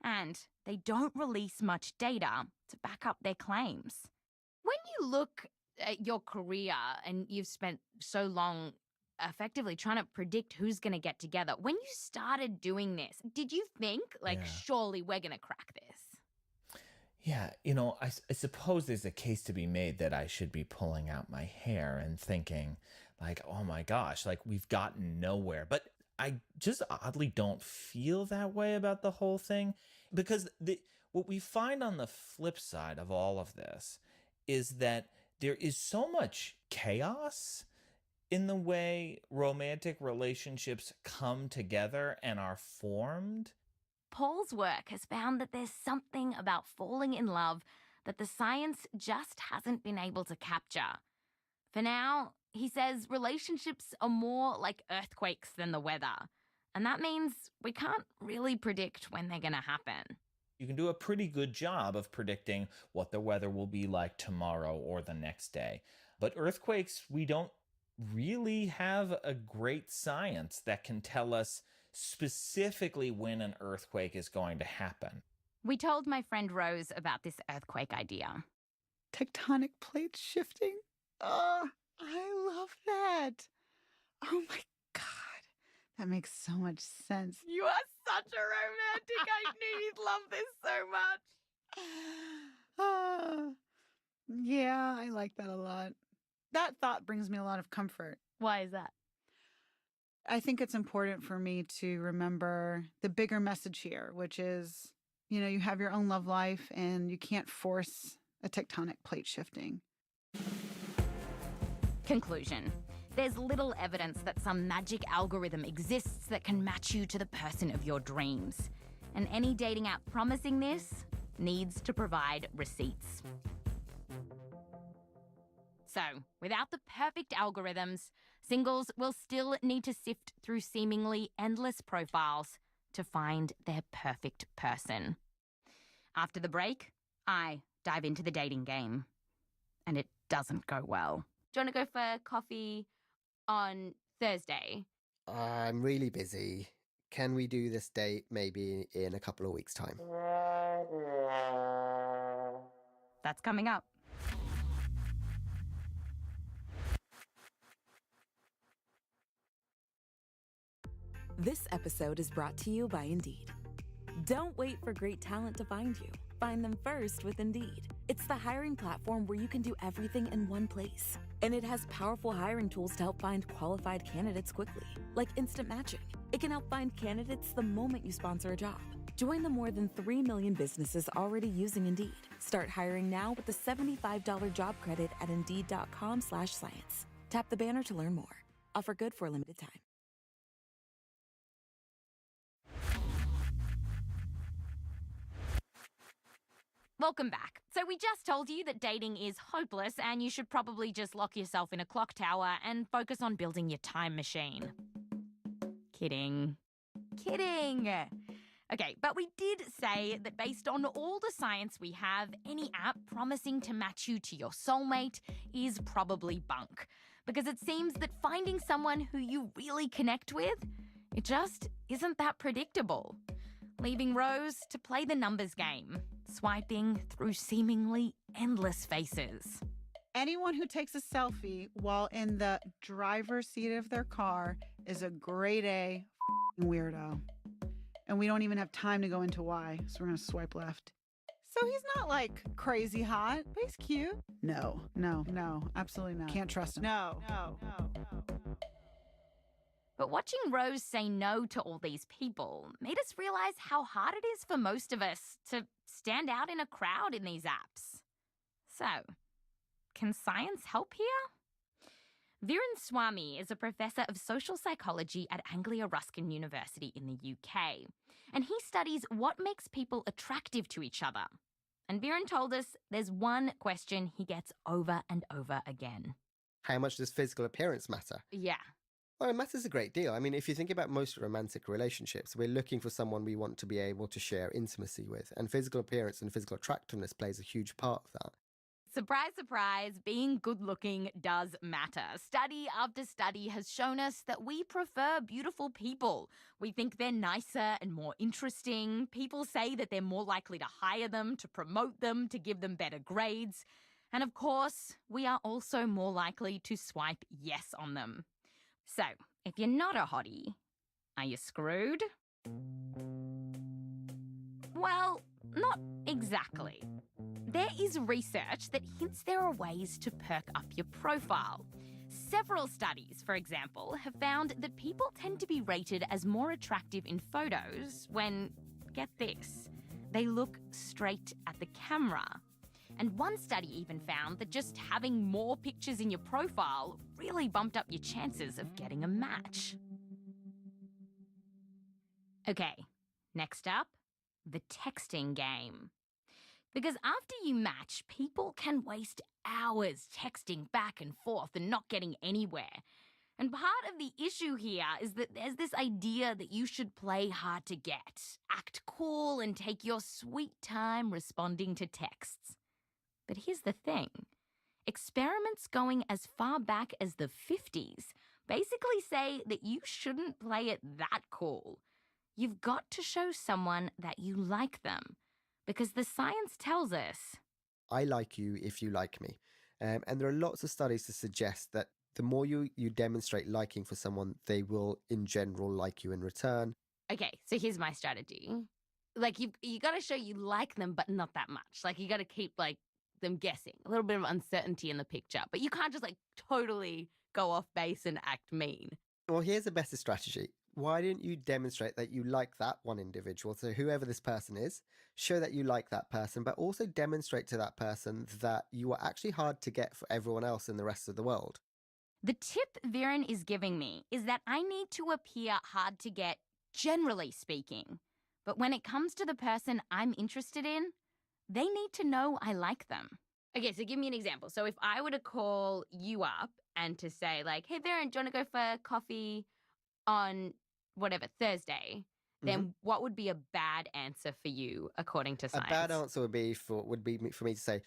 Speaker 4: and they don't release much data to back up their claims. When you look at your career and you've spent so long effectively trying to predict who's going to get together, when you started doing this, did you think, surely we're going to crack this?
Speaker 17: Yeah, I suppose there's a case to be made that I should be pulling out my hair and thinking, oh my gosh, we've gotten nowhere. But I just oddly don't feel that way about the whole thing, because what we find on the flip side of all of this is that there is so much chaos in the way romantic relationships come together and are formed.
Speaker 4: Paul's work has found that there's something about falling in love that the science just hasn't been able to capture. For now, he says relationships are more like earthquakes than the weather, and that means we can't really predict when they're going to happen.
Speaker 17: You can do a pretty good job of predicting what the weather will be like tomorrow or the next day. But earthquakes, we don't really have a great science that can tell us specifically when an earthquake is going to happen.
Speaker 4: We told my friend Rose about this earthquake idea.
Speaker 14: Tectonic plates shifting? Oh, I love that. Oh my God. That makes so much sense.
Speaker 4: You are such a romantic. I knew you'd love this so much.
Speaker 14: Yeah, I like that a lot. That thought brings me a lot of comfort.
Speaker 4: Why is that?
Speaker 14: I think it's important for me to remember the bigger message here, which is, you have your own love life and you can't force a tectonic plate shifting.
Speaker 4: Conclusion. There's little evidence that some magic algorithm exists that can match you to the person of your dreams. And any dating app promising this needs to provide receipts. So, without the perfect algorithms, singles will still need to sift through seemingly endless profiles to find their perfect person. After the break, I dive into the dating game. And it doesn't go well. Do you want to go for coffee on Thursday?
Speaker 13: I'm really busy. Can we do this date maybe in a couple of weeks' time?
Speaker 4: That's coming up.
Speaker 19: This episode is brought to you by Indeed. Don't wait for great talent to find you. Find them first with Indeed. It's the hiring platform where you can do everything in one place. And it has powerful hiring tools to help find qualified candidates quickly, like instant matching. It can help find candidates the moment you sponsor a job. Join the more than 3 million businesses already using Indeed. Start hiring now with the $75 job credit at Indeed.com/science. Tap the banner to learn more. Offer good for a limited time.
Speaker 4: Welcome back. So we just told you that dating is hopeless and you should probably just lock yourself in a clock tower and focus on building your time machine. Kidding. Okay, but we did say that based on all the science we have, any app promising to match you to your soulmate is probably bunk. Because it seems that finding someone who you really connect with, it just isn't that predictable. Leaving Rose to play the numbers game, swiping through seemingly endless faces.
Speaker 14: Anyone who takes a selfie while in the driver's seat of their car is a grade A weirdo. And we don't even have time to go into why, so we're going to swipe left. So he's not like crazy hot, but he's cute. No, absolutely not. Can't trust him. No.
Speaker 4: But watching Rose say no to all these people made us realize how hard it is for most of us to stand out in a crowd in these apps. So, can science help here? Viren Swamy is a professor of social psychology at Anglia Ruskin University in the UK, and he studies what makes people attractive to each other. And Viren told us there's one question he gets over and over again.
Speaker 13: How much does physical appearance matter?
Speaker 4: Yeah.
Speaker 13: Well, it matters a great deal. I mean, if you think about most romantic relationships, we're looking for someone we want to be able to share intimacy with, and physical appearance and physical attractiveness plays a huge part of that.
Speaker 4: Surprise, surprise, being good-looking does matter. Study after study has shown us that we prefer beautiful people. We think they're nicer and more interesting. People say that they're more likely to hire them, to promote them, to give them better grades. And of course, we are also more likely to swipe yes on them. So, if you're not a hottie, are you screwed? Well, not exactly. There is research that hints there are ways to perk up your profile. Several studies, for example, have found that people tend to be rated as more attractive in photos when, get this, they look straight at the camera. And one study even found that just having more pictures in your profile really bumped up your chances of getting a match. Okay, next up, the texting game. Because after you match, people can waste hours texting back and forth and not getting anywhere. And part of the issue here is that there's this idea that you should play hard to get, act cool, and take your sweet time responding to texts. But here's the thing. Experiments going as far back as the 50s basically say that you shouldn't play it that cool. You've got to show someone that you like them. Because the science tells us,
Speaker 13: I like you if you like me. And there are lots of studies to suggest that the more you demonstrate liking for someone, they will, in general, like you in return.
Speaker 1: Okay, so here's my strategy. Like, you got to show you like them, but not that much. Like, you got to keep, like, them guessing. A little bit of uncertainty in the picture. But you can't just, like, totally go off base and act mean.
Speaker 13: Well, here's a better strategy. Why didn't you demonstrate that you like that one individual? So whoever this person is, show that you like that person, but also demonstrate to that person that you are actually hard to get for everyone else in the rest of the world.
Speaker 4: the tip Viren is giving me is that I need to appear hard to get, generally speaking. But when it comes to the person I'm interested in, they need to know I like them.
Speaker 1: Okay, so give me an example. So if I were to call you up and to say, like, hey, Viren, do you want to go for coffee on whatever, Thursday, then what would be a bad answer for you according to science?
Speaker 13: A bad answer would be for me to say,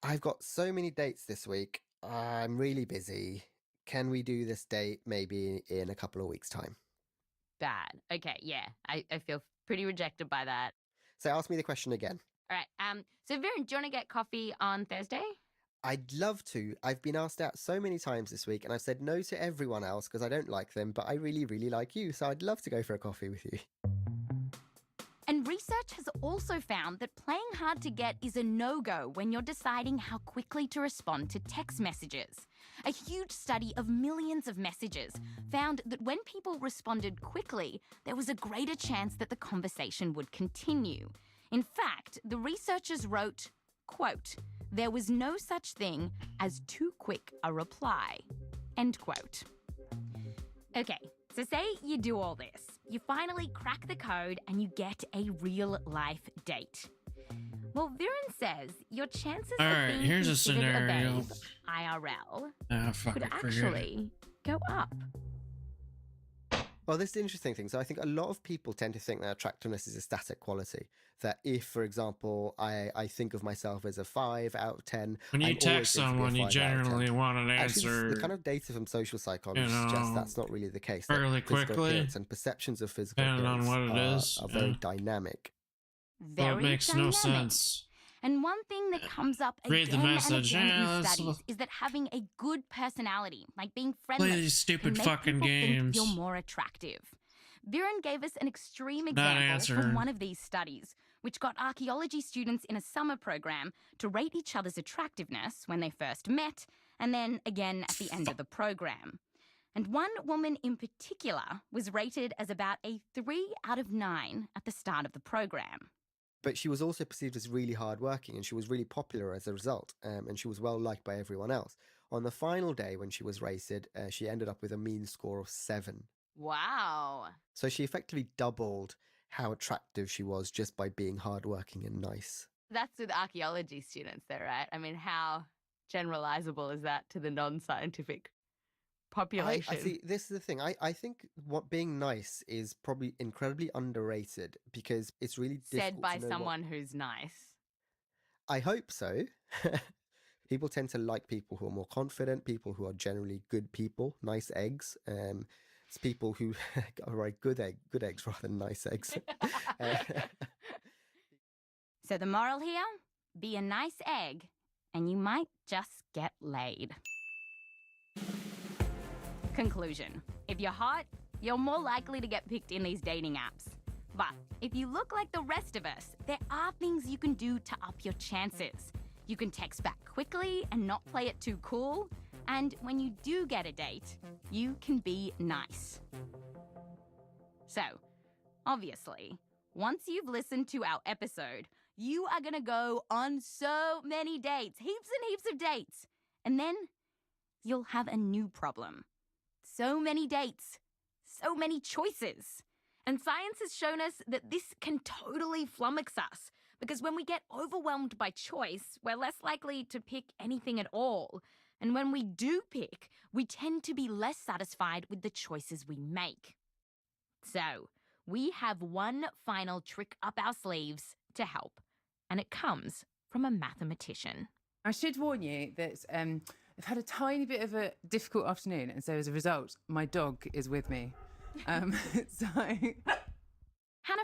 Speaker 13: I've got so many dates this week. I'm really busy. Can we do this date maybe in a couple of weeks' time?
Speaker 1: Bad. Okay, yeah. I feel pretty rejected by that.
Speaker 13: So ask me the question again.
Speaker 1: All right. So Viren, do you want to get coffee on Thursday?
Speaker 13: I'd love to. I've been asked out so many times this week and I've said no to everyone else because I don't like them, but I really, really like you. So I'd love to go for a coffee with you.
Speaker 4: And research has also found that playing hard to get is a no-go when you're deciding how quickly to respond to text messages. A huge study of millions of messages found that when people responded quickly, there was a greater chance that the conversation would continue. In fact, the researchers wrote, quote, "There was no such thing as too quick a reply," end quote. Okay, so say you do all this. You finally crack the code and you get a real-life date. Well, Viren says your chances of being
Speaker 8: here's a
Speaker 4: considered
Speaker 8: scenario.
Speaker 4: babe IRL
Speaker 8: Fuck
Speaker 4: could
Speaker 8: it, forget it.
Speaker 4: actually go up.
Speaker 13: Well, this is the interesting thing. So I think a lot of people tend to think that attractiveness is a static quality. That if, for example, I think of myself as a 5 out of 10.
Speaker 8: When you text someone, you generally want an
Speaker 13: Actually,
Speaker 8: answer.
Speaker 13: the kind of data from social psychology suggests that's not really the case.
Speaker 8: Fairly quickly.
Speaker 13: And perceptions of physical
Speaker 8: Depending on what it is.
Speaker 13: are very dynamic.
Speaker 4: Very
Speaker 8: well, it makes
Speaker 4: dynamic.
Speaker 8: no sense.
Speaker 4: And one thing that comes up
Speaker 8: Read
Speaker 4: again
Speaker 8: the message.
Speaker 4: and again
Speaker 8: Yeah,
Speaker 4: in
Speaker 8: that's-
Speaker 4: studies is that having a good personality, like being friendly,
Speaker 8: Play these stupid
Speaker 4: can make
Speaker 8: fucking
Speaker 4: people think
Speaker 8: games.
Speaker 4: you're more attractive. Viren gave us an extreme
Speaker 8: That
Speaker 4: example
Speaker 8: answer.
Speaker 4: from one of these studies, which got archaeology students in a summer program to rate each other's attractiveness when they first met, and then again at the end of the program. And one woman in particular was rated as about a 3 out of 9 at the start of the program.
Speaker 13: But she was also perceived as really hardworking, and she was really popular as a result, and she was well liked by everyone else. On the final day, when she was rated, she ended up with a mean score of 7.
Speaker 18: Wow.
Speaker 13: So she effectively doubled how attractive she was just by being hardworking and nice.
Speaker 18: That's with archaeology students, though, right? I mean, how generalizable is that to the non-scientific population?
Speaker 13: I see. This is the thing. I think what being nice is probably incredibly underrated because it's really difficult
Speaker 18: Said by
Speaker 13: to know
Speaker 18: someone who's nice.
Speaker 13: I hope so. People tend to like people who are more confident, people who are generally good people, nice eggs. It's people who are good eggs rather than nice eggs.
Speaker 4: So the moral here, be a nice egg and you might just get laid. Conclusion. If you're hot, you're more likely to get picked in these dating apps. But if you look like the rest of us, there are things you can do to up your chances. You can text back quickly and not play it too cool. And when you do get a date, you can be nice. So, obviously, once you've listened to our episode, you are going to go on so many dates, heaps and heaps of dates. And then you'll have a new problem. So many dates, so many choices. And science has shown us that this can totally flummox us because when we get overwhelmed by choice, we're less likely to pick anything at all. And when we do pick, we tend to be less satisfied with the choices we make. So, we have one final trick up our sleeves to help, and it comes from a mathematician.
Speaker 20: I should warn you that I've had a tiny bit of a difficult afternoon, and so as a result, my dog is with me.
Speaker 4: Hannah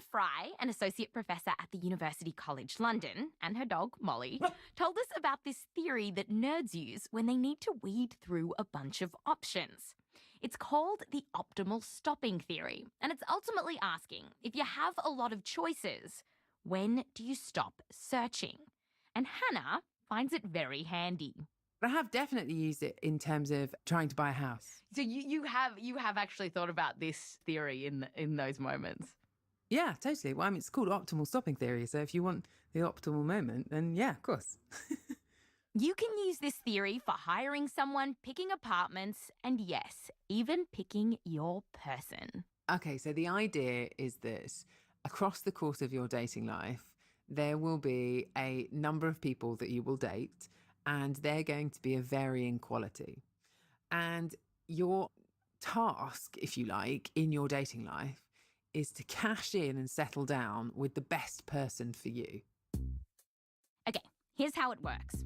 Speaker 4: Fry, an associate professor at the University College London, and her dog, Molly, told us about this theory that nerds use when they need to weed through a bunch of options. It's called the optimal stopping theory, and it's ultimately asking, if you have a lot of choices, when do you stop searching? And Hannah finds it very handy.
Speaker 20: I have definitely used it in terms of trying to buy a house.
Speaker 18: So you have actually thought about this theory in those moments.
Speaker 20: Yeah, totally. Well, I mean, it's called optimal stopping theory. So if you want the optimal moment, then yeah, of course.
Speaker 4: You can use this theory for hiring someone, picking apartments, and yes, even picking your person.
Speaker 20: Okay, so the idea is that across the course of your dating life, there will be a number of people that you will date, and they're going to be of varying quality. And your task, if you like, in your dating life is to cash in and settle down with the best person for you.
Speaker 4: Okay, here's how it works.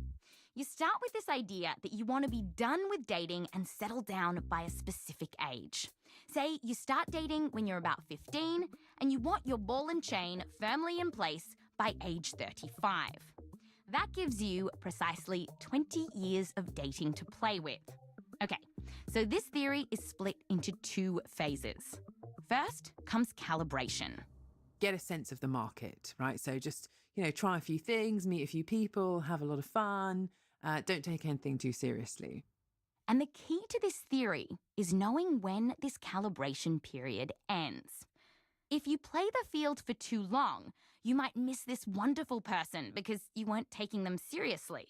Speaker 4: You start with this idea that you want to be done with dating and settle down by a specific age. Say you start dating when you're about 15 and you want your ball and chain firmly in place by age 35. That gives you precisely 20 years of dating to play with. Okay, so this theory is split into 2 phases. First comes calibration.
Speaker 20: Get a sense of the market, right? So just, try a few things, meet a few people, have a lot of fun. Don't take anything too seriously.
Speaker 4: And the key to this theory is knowing when this calibration period ends. If you play the field for too long, you might miss this wonderful person because you weren't taking them seriously.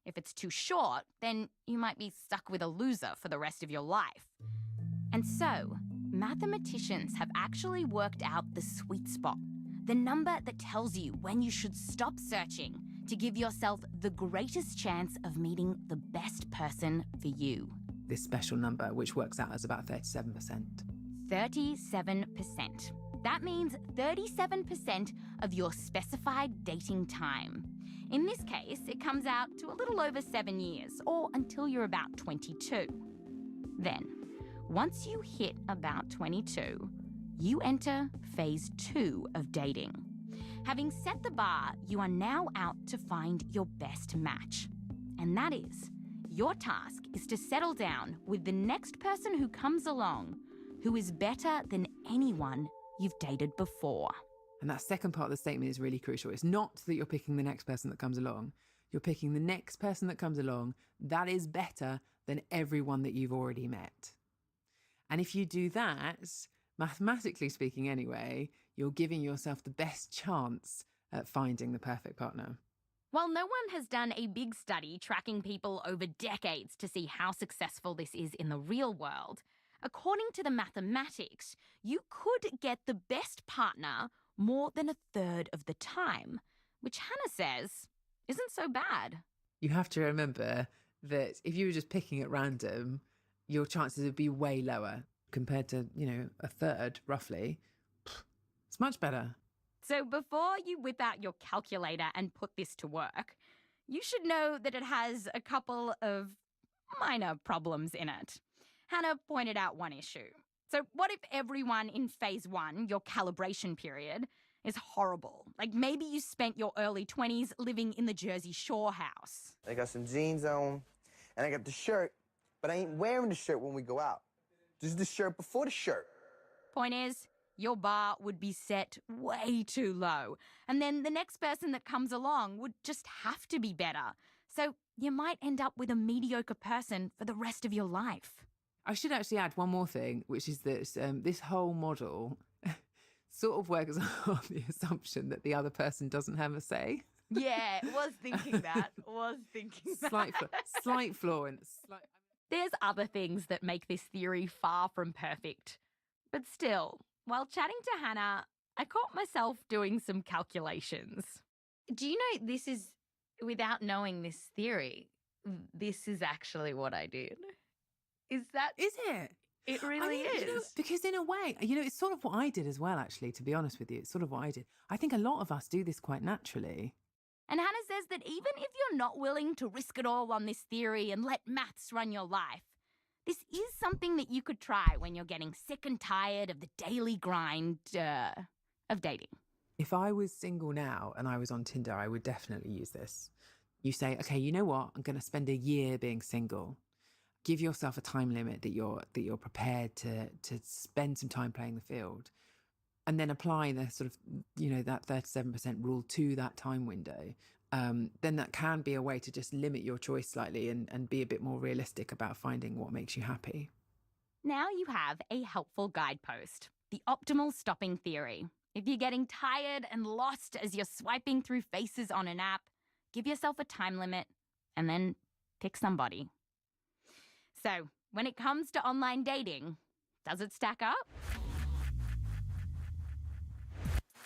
Speaker 4: If it's too short, then you might be stuck with a loser for the rest of your life. And so, mathematicians have actually worked out the sweet spot, the number that tells you when you should stop searching to give yourself the greatest chance of meeting the best person for you.
Speaker 20: This special number, which works out as about 37%.
Speaker 4: 37%. That means 37% of your specified dating time. In this case, it comes out to a little over 7 years, or until you're about 22. Then, once you hit about 22, you enter phase 2 of dating. Having set the bar, you are now out to find your best match. And that is, your task is to settle down with the next person who comes along who is better than anyone you've dated before.
Speaker 20: And that second part of the statement is really crucial. It's not that you're picking the next person that comes along. You're picking the next person that comes along that is better than everyone that you've already met. And if you do that, mathematically speaking anyway, you're giving yourself the best chance at finding the perfect partner.
Speaker 4: While no one has done a big study tracking people over decades to see how successful this is in the real world, according to the mathematics, you could get the best partner more than a third of the time, which Hannah says isn't so bad.
Speaker 20: You have to remember that if you were just picking at random, your chances would be way lower compared to, a third, roughly. It's much better.
Speaker 4: So before you whip out your calculator and put this to work, you should know that it has a couple of minor problems in it. Hannah pointed out one issue. So what if everyone in phase 1, your calibration period, is horrible? Like maybe you spent your early 20s living in the Jersey Shore house.
Speaker 21: I got some jeans on, and I got the shirt, but I ain't wearing the shirt when we go out. Just the shirt before the shirt.
Speaker 4: Point is, your bar would be set way too low. And then the next person that comes along would just have to be better. So you might end up with a mediocre person for the rest of your life.
Speaker 20: I should actually add one more thing, which is that this whole model sort of works on the assumption that the other person doesn't have a say.
Speaker 18: Yeah, was thinking that.
Speaker 20: Slight flaw in
Speaker 4: There's other things that make this theory far from perfect. But still, while chatting to Hannah, I caught myself doing some calculations.
Speaker 18: Do you know this is, without knowing this theory, this is actually what I did? Is
Speaker 20: it?
Speaker 18: It really is.
Speaker 20: Because in a way, it's sort of what I did as well, actually, to be honest with you. It's sort of what I did. I think a lot of us do this quite naturally.
Speaker 4: And Hannah says that even if you're not willing to risk it all on this theory and let maths run your life, this is something that you could try when you're getting sick and tired of the daily grind of dating.
Speaker 20: If I was single now and I was on Tinder, I would definitely use this. You say, okay, you know what? I'm going to spend a year being single. Give yourself a time limit that you're prepared to spend some time playing the field, and then apply the sort of, that 37% rule to that time window. Then that can be a way to just limit your choice slightly and be a bit more realistic about finding what makes you happy.
Speaker 4: Now you have a helpful guidepost, the optimal stopping theory. If you're getting tired and lost as you're swiping through faces on an app, give yourself a time limit and then pick somebody. So, when it comes to online dating, does it stack up?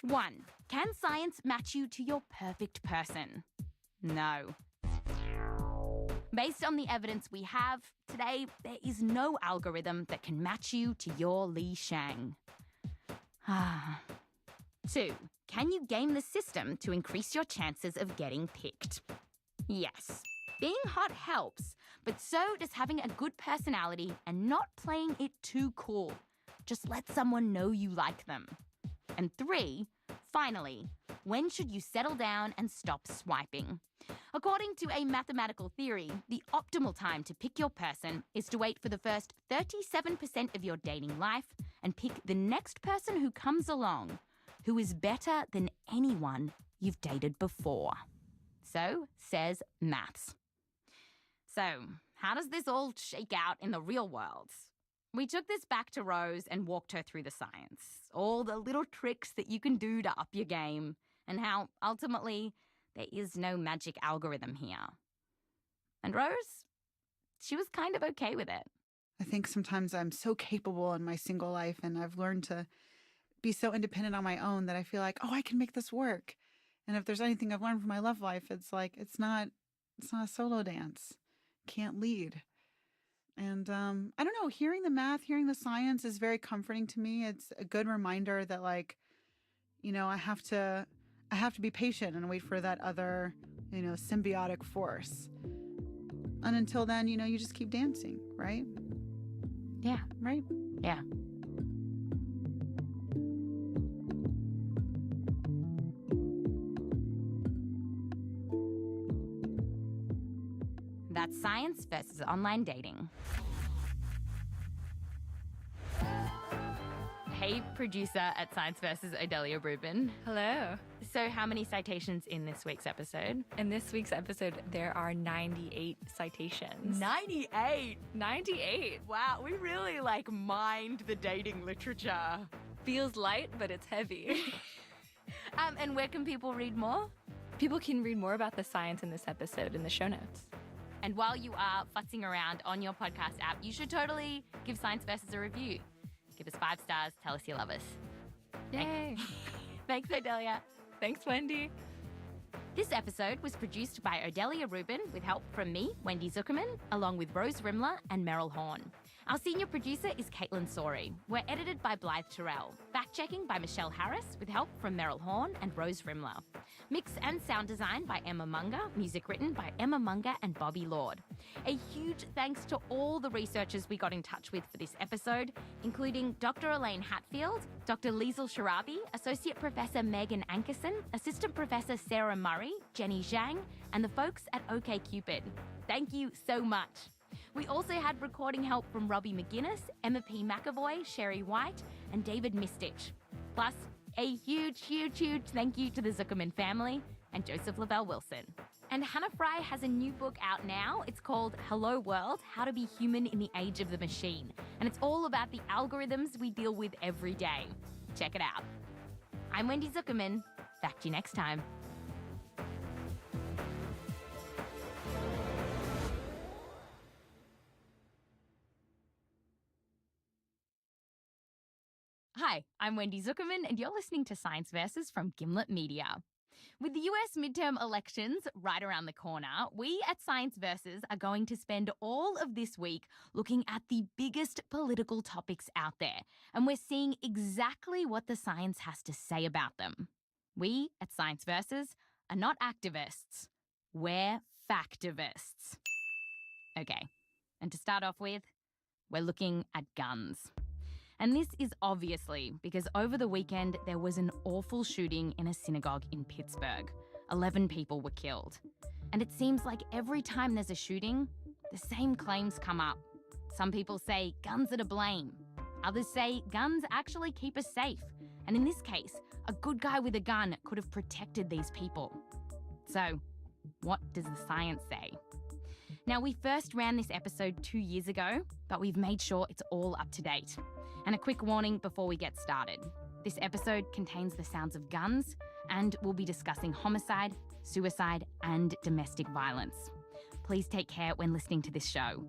Speaker 4: 1. Can science match you to your perfect person? No. Based on the evidence we have, today there is no algorithm that can match you to your Li Shang. 2. Can you game the system to increase your chances of getting picked? Yes. Being hot helps, but so does having a good personality and not playing it too cool. Just let someone know you like them. And 3, finally, when should you settle down and stop swiping? According to a mathematical theory, the optimal time to pick your person is to wait for the first 37% of your dating life and pick the next person who comes along, who is better than anyone you've dated before. So says maths. So, how does this all shake out in the real world? We took this back to Rose and walked her through the science, all the little tricks that you can do to up your game, and how, ultimately, there is no magic algorithm here. And Rose, she was kind of okay with it.
Speaker 14: I think sometimes I'm so capable in my single life, and I've learned to be so independent on my own that I feel like, I can make this work. And if there's anything I've learned from my love life, it's like, it's not a solo dance. Can't lead. And I don't know, hearing the math, hearing the science is very comforting to me. It's a good reminder that, like, you know, I have to be patient and wait for that other, you know, symbiotic force. And until then, you know, you just keep dancing, right?
Speaker 4: Yeah.
Speaker 14: Right?
Speaker 4: Yeah. That's science versus online dating. Hey, producer at Science vs. Odelia Rubin.
Speaker 6: Hello.
Speaker 4: So how many citations in this week's episode?
Speaker 6: In this week's episode, there are 98 citations.
Speaker 4: 98?
Speaker 6: 98.
Speaker 4: Wow, we really, like, mined the dating literature.
Speaker 6: Feels light, but it's heavy.
Speaker 4: And where can people read more?
Speaker 6: People can read more about the science in this episode in the show notes.
Speaker 4: And while you are futzing around on your podcast app, you should totally give Science vs. a review. Give us 5 stars. Tell us you love us.
Speaker 6: Yay.
Speaker 4: Thanks, Odelia.
Speaker 6: Thanks, Wendy.
Speaker 4: This episode was produced by Odelia Rubin with help from me, Wendy Zuckerman, along with Rose Rimler and Meryl Horn. Our senior producer is Caitlin Sorey. We're edited by Blythe Terrell. Fact-checking by Michelle Harris with help from Meryl Horn and Rose Rimler. Mix and sound design by Emma Munger. Music written by Emma Munger and Bobby Lord. A huge thanks to all the researchers we got in touch with for this episode, including Dr. Elaine Hatfield, Dr. Liesl Sharabi, Associate Professor Megan Ankerson, Assistant Professor Sarah Murray, Jenny Zhang, and the folks at OkCupid. Thank you so much. We also had recording help from Robbie McGuinness, Emma P. McAvoy, Sherry White, and David Mistich. Plus, a huge thank you to the Zuckerman family and Joseph Lavelle Wilson. And Hannah Fry has a new book out now. It's called Hello World, How to Be Human in the Age of the Machine. And it's all about the algorithms we deal with every day. Check it out. I'm Wendy Zuckerman. Back to you next time. Hi, I'm Wendy Zuckerman, and you're listening to Science Versus from Gimlet Media. With the US midterm elections right around the corner, we at Science Versus are going to spend all of this week looking at the biggest political topics out there, and we're seeing exactly what the science has to say about them. We at Science Versus are not activists, we're factivists. Okay, and to start off with, we're looking at guns. And this is obviously because over the weekend there was an awful shooting in a synagogue in Pittsburgh. 11 people were killed. And it seems like every time there's a shooting, the same claims come up. Some people say guns are to blame. Others say guns actually keep us safe. And in this case, a good guy with a gun could have protected these people. So, what does the science say? Now, we first ran this episode 2 years ago, but we've made sure it's all up to date. And a quick warning before we get started. This episode contains the sounds of guns, and we'll be discussing homicide, suicide, and domestic violence. Please take care when listening to this show.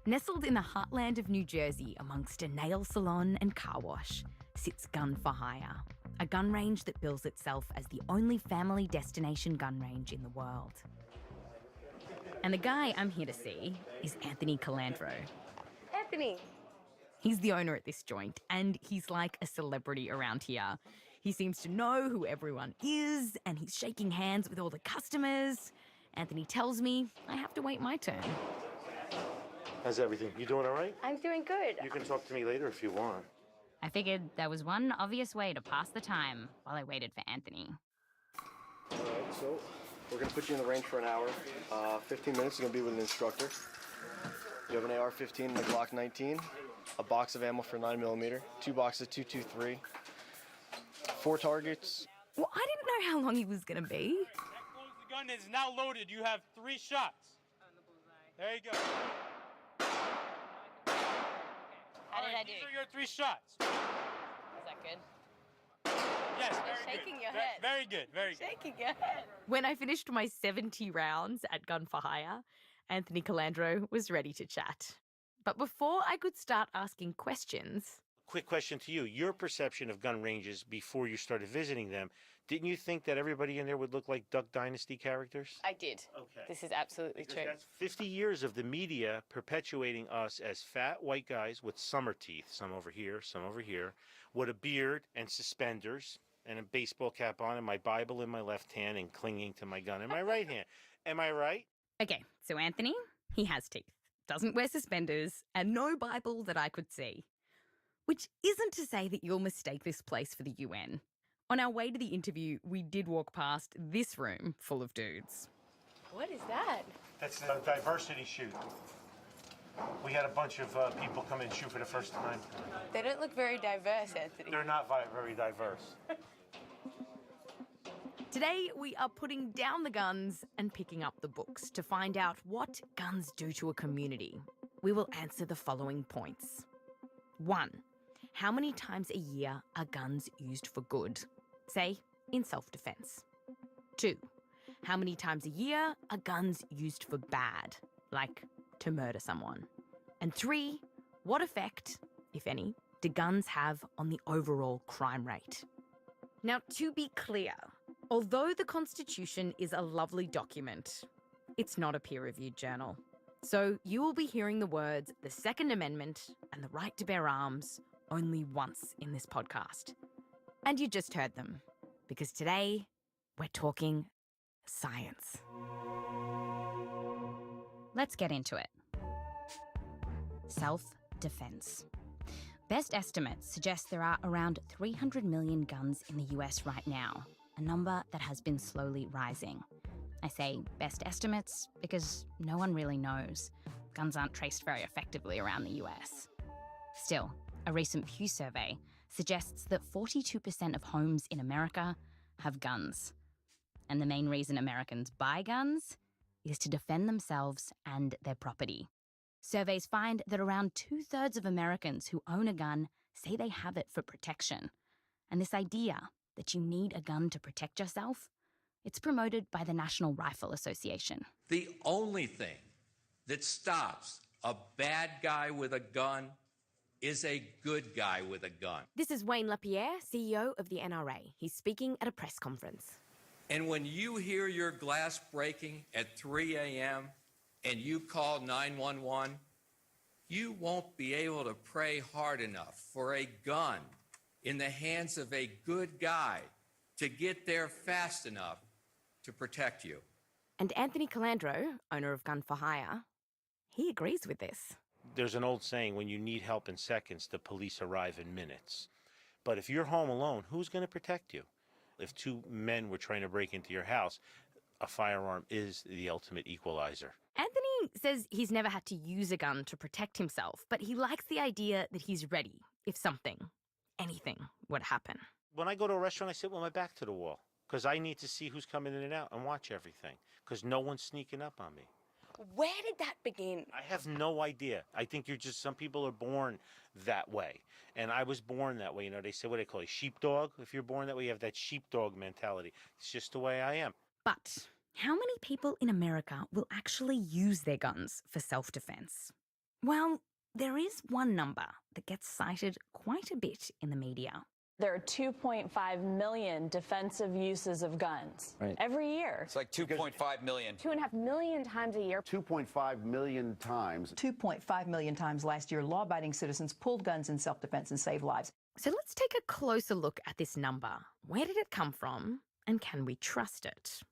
Speaker 4: Nestled in the heartland of New Jersey amongst a nail salon and car wash sits Gun for Hire, a gun range that bills itself as the only family destination gun range in the world. And the guy I'm here to see is Anthony Calandro.
Speaker 6: Anthony!
Speaker 4: He's the owner at this joint, and he's like a celebrity around here. He seems to know who everyone is, and he's shaking hands with all the customers. Anthony tells me I have to wait my turn.
Speaker 22: How's everything? You doing all right?
Speaker 6: I'm doing good.
Speaker 22: You can talk to me later if you want.
Speaker 4: I figured there was one obvious way to pass the time while I waited for Anthony.
Speaker 22: All right, so we're going to put you in the range for an hour. 15 minutes, you're going to be with an instructor. You have an AR-15 and a Glock 19, a box of ammo for 9mm, 2 boxes, .223, 4 targets.
Speaker 4: Well, I didn't know how long he was going to be.
Speaker 23: The gun is now loaded. You have 3 shots. There you go.
Speaker 4: How did I do?
Speaker 23: These are your 3 shots.
Speaker 4: Is that good?
Speaker 23: Yes,
Speaker 6: You're
Speaker 23: very
Speaker 6: shaking
Speaker 23: good.
Speaker 6: your head.
Speaker 23: Very good, very good.
Speaker 6: Shaking your head.
Speaker 4: When I finished my 70 rounds at Gun for Hire, Anthony Calandro was ready to chat. But before I could start asking questions...
Speaker 7: quick question to you. Your perception of gun ranges before you started visiting them, didn't you think that everybody in there would look like Duck Dynasty characters?
Speaker 18: I did.
Speaker 7: Okay.
Speaker 18: This is absolutely
Speaker 7: Because
Speaker 18: true.
Speaker 7: that's 50 years of the media perpetuating us as fat white guys with summer teeth, some over here, with a beard and suspenders and a baseball cap on and my Bible in my left hand and clinging to my gun in my right hand. Am I right?
Speaker 4: Okay, so Anthony, he has teeth, doesn't wear suspenders, and no Bible that I could see. Which isn't to say that you'll mistake this place for the UN. On our way to the interview, we did walk past this room full of dudes.
Speaker 18: What is that?
Speaker 7: That's the diversity shoot. We had a bunch of people come and shoot for the first time.
Speaker 18: They don't look very diverse, Anthony.
Speaker 7: They're not very diverse.
Speaker 4: Today, we are putting down the guns and picking up the books to find out what guns do to a community. We will answer the following points. 1. How many times a year are guns used for good? Say, in self-defense. 2. How many times a year are guns used for bad, like to murder someone? And 3. What effect, if any, do guns have on the overall crime rate? Now, to be clear, although the Constitution is a lovely document, it's not a peer-reviewed journal. So you will be hearing the words the Second Amendment and the right to bear arms only once in this podcast. And you just heard them, because today we're talking science. Let's get into it. Self-defense. Best estimates suggest there are around 300 million guns in the US right now, a number that has been slowly rising. I say best estimates because no one really knows. Guns aren't traced very effectively around the US. Still, a recent Pew survey suggests that 42% of homes in America have guns. And the main reason Americans buy guns is to defend themselves and their property. Surveys find that around 2/3 of Americans who own a gun say they have it for protection. And this idea that you need a gun to protect yourself, it's promoted by the National Rifle Association.
Speaker 9: The only thing that stops a bad guy with a gun is a good guy with a gun.
Speaker 11: This is Wayne LaPierre, CEO of the NRA. He's speaking at a press conference.
Speaker 9: And when you hear your glass breaking at 3 a.m. and you call 911, you won't be able to pray hard enough for a gun in the hands of a good guy to get there fast enough to protect you.
Speaker 11: And Anthony Calandro, owner of Gun for Hire, he agrees with this.
Speaker 7: There's an old saying, when you need help in seconds, the police arrive in minutes. But if you're home alone, who's going to protect you? If two men were trying to break into your house, a firearm is the ultimate equalizer.
Speaker 4: Anthony says he's never had to use a gun to protect himself, but he likes the idea that he's ready if anything would happen.
Speaker 7: When I go to a restaurant, I sit with my back to the wall because I need to see who's coming in and out and watch everything because no one's sneaking up on me.
Speaker 11: Where did that begin?
Speaker 7: I have no idea. I think some people are born that way. And I was born that way. You know, they say, what do they call it, sheepdog? If you're born that way, you have that sheepdog mentality. It's just the way I am.
Speaker 4: But how many people in America will actually use their guns for self-defense? Well, there is one number that gets cited quite a bit in the media.
Speaker 24: There are 2.5 million defensive uses of guns every year.
Speaker 25: It's like 2.5 million.
Speaker 24: 2.5 million times a year.
Speaker 26: 2.5 million times.
Speaker 27: 2.5 million times last year, law-abiding citizens pulled guns in self-defense and saved lives.
Speaker 4: So let's take a closer look at this number. Where did it come from, and can we trust it?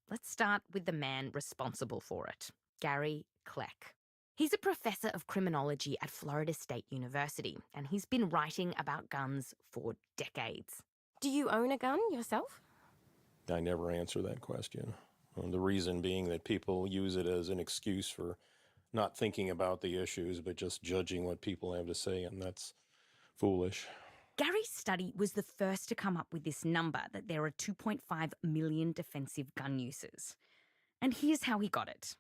Speaker 4: Let's start with the man responsible for it, Gary Kleck. He's a professor of criminology at Florida State University, and he's been writing about guns for decades.
Speaker 11: Do you own a gun yourself?
Speaker 28: I never answer that question. The reason being that people use it as an excuse for not thinking about the issues, but just judging what people have to say, and that's foolish.
Speaker 4: Gary's study was the first to come up with this number, that there are 2.5 million defensive gun uses. And here's how he got it.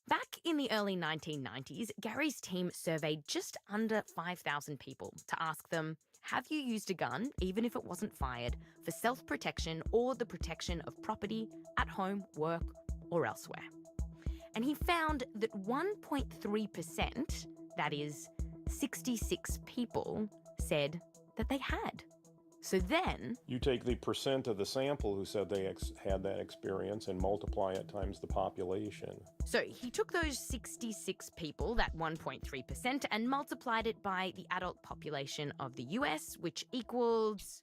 Speaker 4: Back in the early 1990s, Gary's team surveyed just under 5,000 people to ask them, have you used a gun, even if it wasn't fired, for self-protection or the protection of property at home, work, or elsewhere? And he found that 1.3%, that is
Speaker 11: 66 people said that they had. So then...
Speaker 28: You take the percent of the sample who said they had that experience and multiply it times the population.
Speaker 11: So he took those 66 people, that 1.3%, and multiplied it by the adult population of the US, which equals...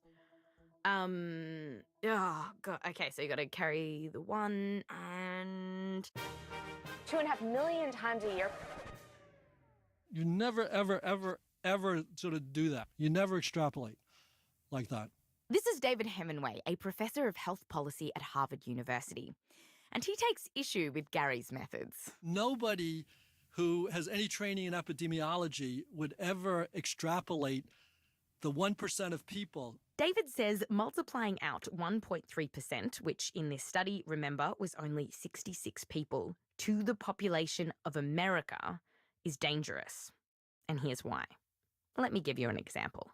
Speaker 11: oh, God. Okay, so you got to carry the 1 and...
Speaker 2: 2.5 million times a year.
Speaker 3: You never, ever sort of do that. You never extrapolate like that.
Speaker 11: This is David Hemenway, a professor of health policy at Harvard University. And he takes issue with Gary's methods.
Speaker 3: Nobody who has any training in epidemiology would ever extrapolate the 1% of people.
Speaker 11: David says multiplying out 1.3%, which in this study, remember, was only 66 people, to the population of America is dangerous. And here's why. Let me give you an example.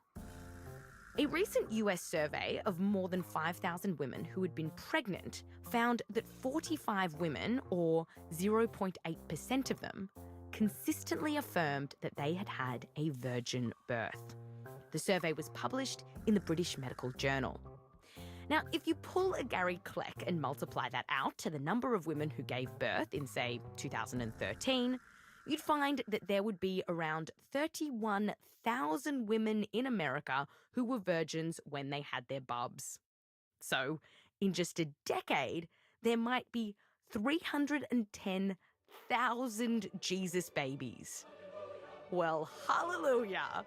Speaker 11: A recent US survey of more than 5,000 women who had been pregnant found that 45 women, or 0.8% of them, consistently affirmed that they had had a virgin birth. The survey was published in the British Medical Journal. Now, if you pull a Gary Kleck and multiply that out to the number of women who gave birth in, say, 2013, you'd find that there would be around 31,000 women in America who were virgins when they had their bubs. So, in just a decade, there might be 310,000 Jesus babies. Well, hallelujah!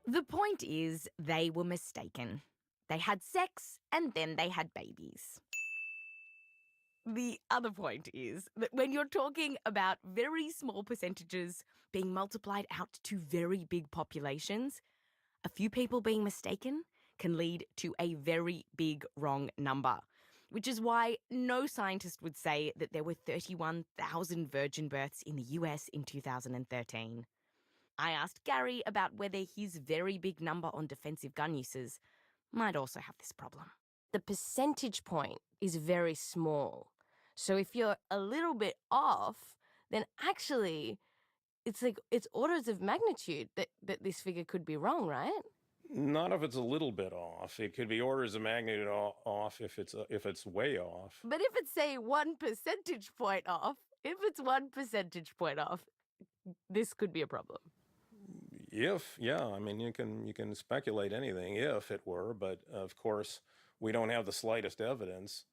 Speaker 11: The point is, they were mistaken. They had sex, and then they had babies. The other point is that when you're talking about very small percentages being multiplied out to very big populations, a few people being mistaken can lead to a very big wrong number, which is why no scientist would say that there were 31,000 virgin births in the US in 2013. I asked Gary about whether his very big number on defensive gun uses might also have this problem.
Speaker 5: The percentage point is very small. So if you're a little bit off, then actually it's orders of magnitude that this figure could be wrong, right?
Speaker 28: Not if it's a little bit off. It could be orders of magnitude off if it's way off.
Speaker 5: But if it's, say, 1 percentage point off, this could be a problem.
Speaker 28: I mean, you can speculate anything if it were, but of course we don't have the slightest evidence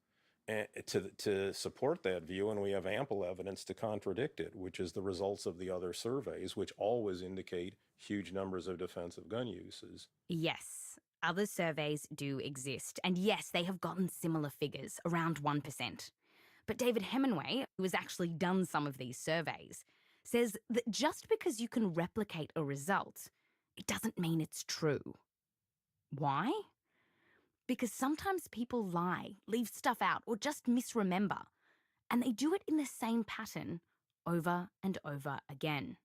Speaker 28: to support that view, and we have ample evidence to contradict it, which is the results of the other surveys, which always indicate huge numbers of defensive gun uses.
Speaker 11: Yes, other surveys do exist, and yes, they have gotten similar figures, around 1%. But David Hemenway, who has actually done some of these surveys, says that just because you can replicate a result, it doesn't mean it's true. Why? Because sometimes people lie, leave stuff out, or just misremember, and they do it in the same pattern over and over again.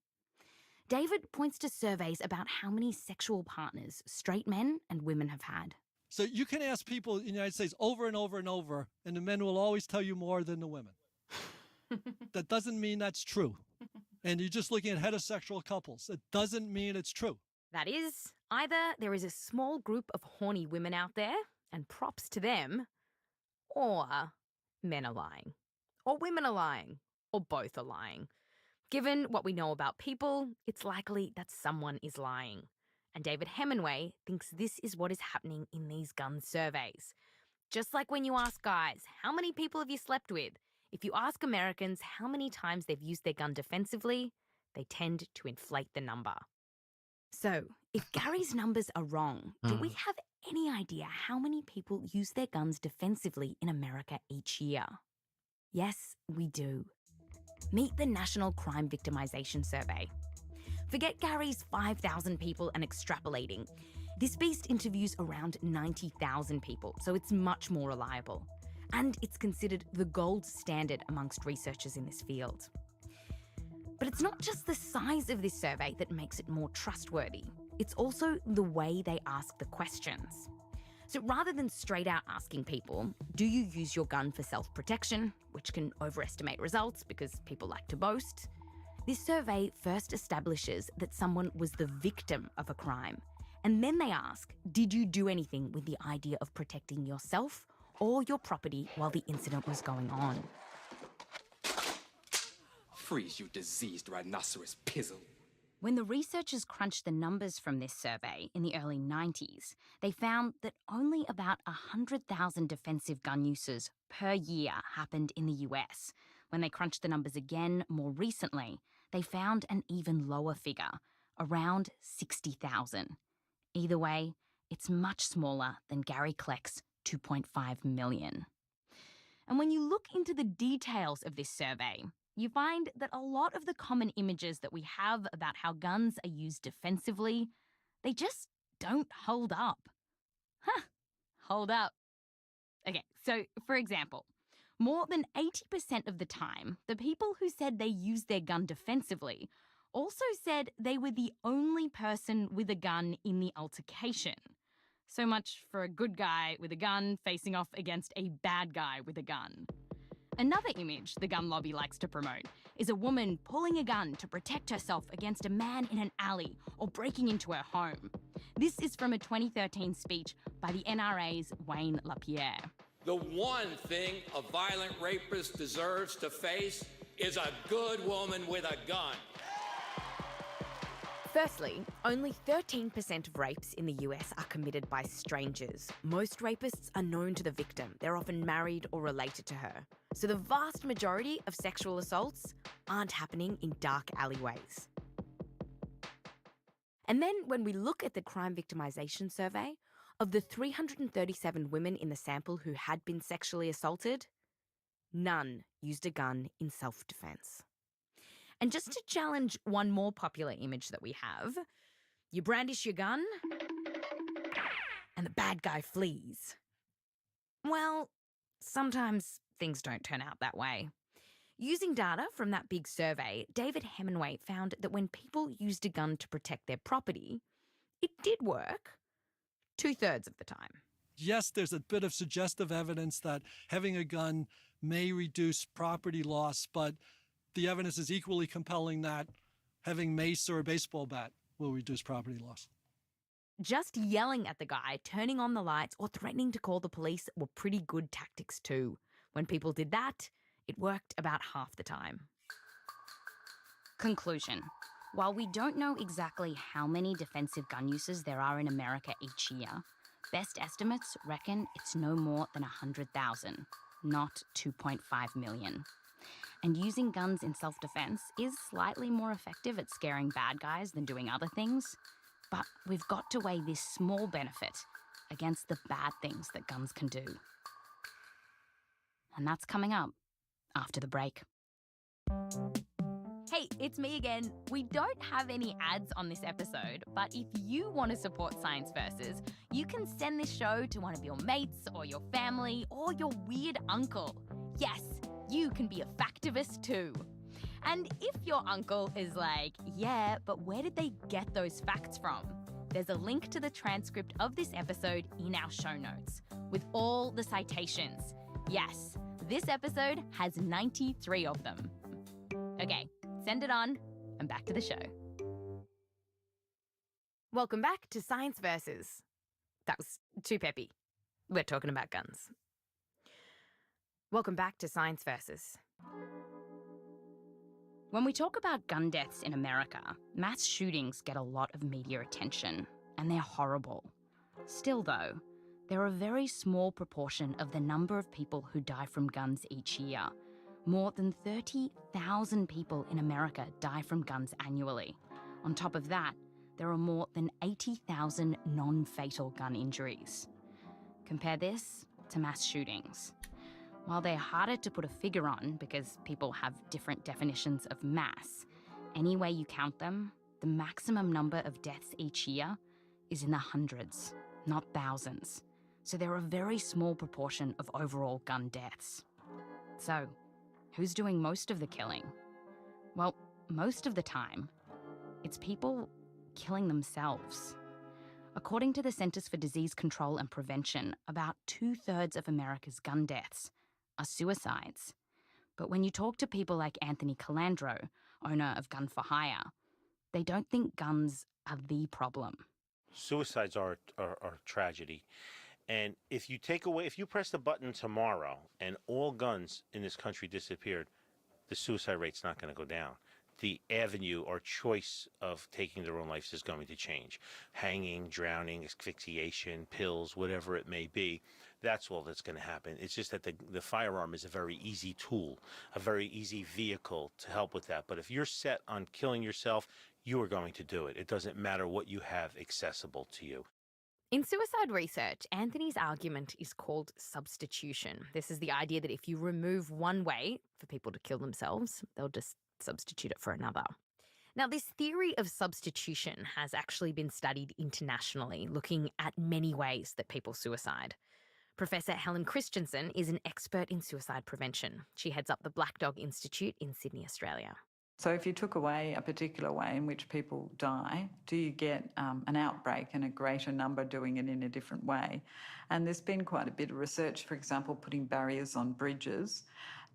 Speaker 11: David points to surveys about how many sexual partners straight men and women have had.
Speaker 3: So you can ask people in the United States over and over and over, and the men will always tell you more than the women. That doesn't mean that's true. And you're just looking at heterosexual couples. It doesn't mean it's true.
Speaker 11: That is, either there is a small group of horny women out there, and props to them, or men are lying, or women are lying, or both are lying. Given what we know about people, it's likely that someone is lying. And David Hemenway thinks this is what is happening in these gun surveys. Just like when you ask guys, how many people have you slept with? If you ask Americans how many times they've used their gun defensively, they tend to inflate the number. So, if Gary's numbers are wrong, do we have any idea how many people use their guns defensively in America each year? Yes, we do. Meet the National Crime Victimization Survey. Forget Gary's 5,000 people and extrapolating. This beast interviews around 90,000 people, so it's much more reliable. And it's considered the gold standard amongst researchers in this field. But it's not just the size of this survey that makes it more trustworthy. It's also the way they ask the questions. So rather than straight out asking people, do you use your gun for self-protection, which can overestimate results because people like to boast, This survey first establishes that someone was the victim of a crime. And then they ask, did you do anything with the idea of protecting yourself or your property while the incident was going on?
Speaker 1: Freeze, you diseased rhinoceros pizzle.
Speaker 4: When the researchers crunched the numbers from this survey in the early 90s, they found that only about 100,000 defensive gun uses per year happened in the US. When they crunched the numbers again more recently, they found an even lower figure, around 60,000. Either way, it's much smaller than Gary Kleck's 2.5 million. And when you look into the details of this survey, you find that a lot of the common images that we have about how guns are used defensively, they just don't hold up. Hold up. Okay, so for example, more than 80% of the time, the people who said they used their gun defensively also said they were the only person with a gun in the altercation. So much for a good guy with a gun facing off against a bad guy with a gun. Another image the gun lobby likes to promote is a woman pulling a gun to protect herself against a man in an alley or breaking into her home. This is from a 2013 speech by the NRA's Wayne LaPierre.
Speaker 9: The one thing a violent rapist deserves to face is a good woman with a gun.
Speaker 11: Firstly, only 13% of rapes in the US are committed by strangers. Most rapists are known to the victim. They're often married or related to her. So the vast majority of sexual assaults aren't happening in dark alleyways. And then when we look at the crime victimization survey, of the 337 women in the sample who had been sexually assaulted, none used a gun in self-defense. And just to challenge one more popular image that we have, you brandish your gun and the bad guy flees. Well, sometimes things don't turn out that way. Using data from that big survey, David Hemenway found that when people used a gun to protect their property, it did work 2/3 of the time.
Speaker 3: Yes, there's a bit of suggestive evidence that having a gun may reduce property loss, but the evidence is equally compelling that having mace or a baseball bat will reduce property loss.
Speaker 11: Just yelling at the guy, turning on the lights, or threatening to call the police were pretty good tactics too. When people did that, it worked about half the time.
Speaker 4: Conclusion. While we don't know exactly how many defensive gun uses there are in America each year, best estimates reckon it's no more than 100,000, not 2.5 million. And using guns in self-defense is slightly more effective at scaring bad guys than doing other things, but we've got to weigh this small benefit against the bad things that guns can do. And that's coming up after the break.
Speaker 11: Hey, it's me again. We don't have any ads on this episode, but if you want to support Science Versus, you can send this show to one of your mates or your family or your weird uncle. Yes, you can be a factivist too. And if your uncle is like, yeah, but where did they get those facts from? There's a link to the transcript of this episode in our show notes with all the citations. Yes, this episode has 93 of them. Okay, send it on and back to the show. Welcome back to Science Versus. That was too peppy. We're talking about guns. Welcome back to Science Versus.
Speaker 4: When we talk about gun deaths in America, mass shootings get a lot of media attention, and they're horrible. Still though, they're a very small proportion of the number of people who die from guns each year. More than 30,000 people in America die from guns annually. On top of that, there are more than 80,000 non-fatal gun injuries. Compare this to mass shootings. While they're harder to put a figure on because people have different definitions of mass, any way you count them, the maximum number of deaths each year is in the hundreds, not thousands. So they're a very small proportion of overall gun deaths. So, who's doing most of the killing? Well, most of the time, it's people killing themselves. According to the Centers for Disease Control and Prevention, about 2/3 of America's gun deaths are suicides. But when you talk to people like Anthony Calandro, owner of Gun for Hire. They don't think guns are the problem.
Speaker 7: Suicides are tragedy. And if you press the button tomorrow and all guns in this country disappeared, the suicide rate's not going to go down. The avenue or choice of taking their own lives is going to change. Hanging, drowning, asphyxiation, pills, whatever it may be, that's all that's going to happen. It's just that the firearm is a very easy tool, a very easy vehicle to help with that. But if you're set on killing yourself, you are going to do it. It doesn't matter what you have accessible to you.
Speaker 11: In suicide research, Anthony's argument is called substitution. This is the idea that if you remove one way for people to kill themselves, they'll just substitute it for another. Now, this theory of substitution has actually been studied internationally, looking at many ways that people suicide. Professor Helen Christensen is an expert in suicide prevention. She heads up the Black Dog Institute in Sydney, Australia.
Speaker 8: So if you took away a particular way in which people die, do you get an outbreak and a greater number doing it in a different way? And there's been quite a bit of research, for example, putting barriers on bridges.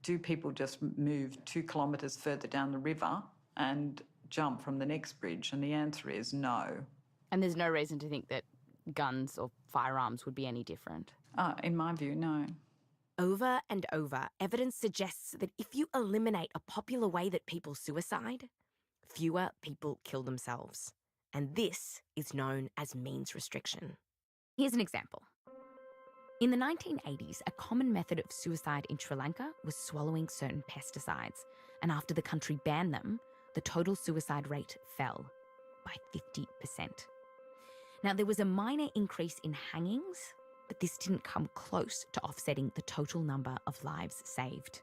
Speaker 8: Do people just move 2 kilometres further down the river and jump from the next bridge? And the answer is no.
Speaker 4: And there's no reason to think that guns or firearms would be any different?
Speaker 8: In my view, no.
Speaker 11: Over and over, evidence suggests that if you eliminate a popular way that people suicide, fewer people kill themselves. And this is known as means restriction. Here's an example. In the 1980s, a common method of suicide in Sri Lanka was swallowing certain pesticides. And after the country banned them, the total suicide rate fell by 50%. Now, there was a minor increase in hangings, but this didn't come close to offsetting the total number of lives saved.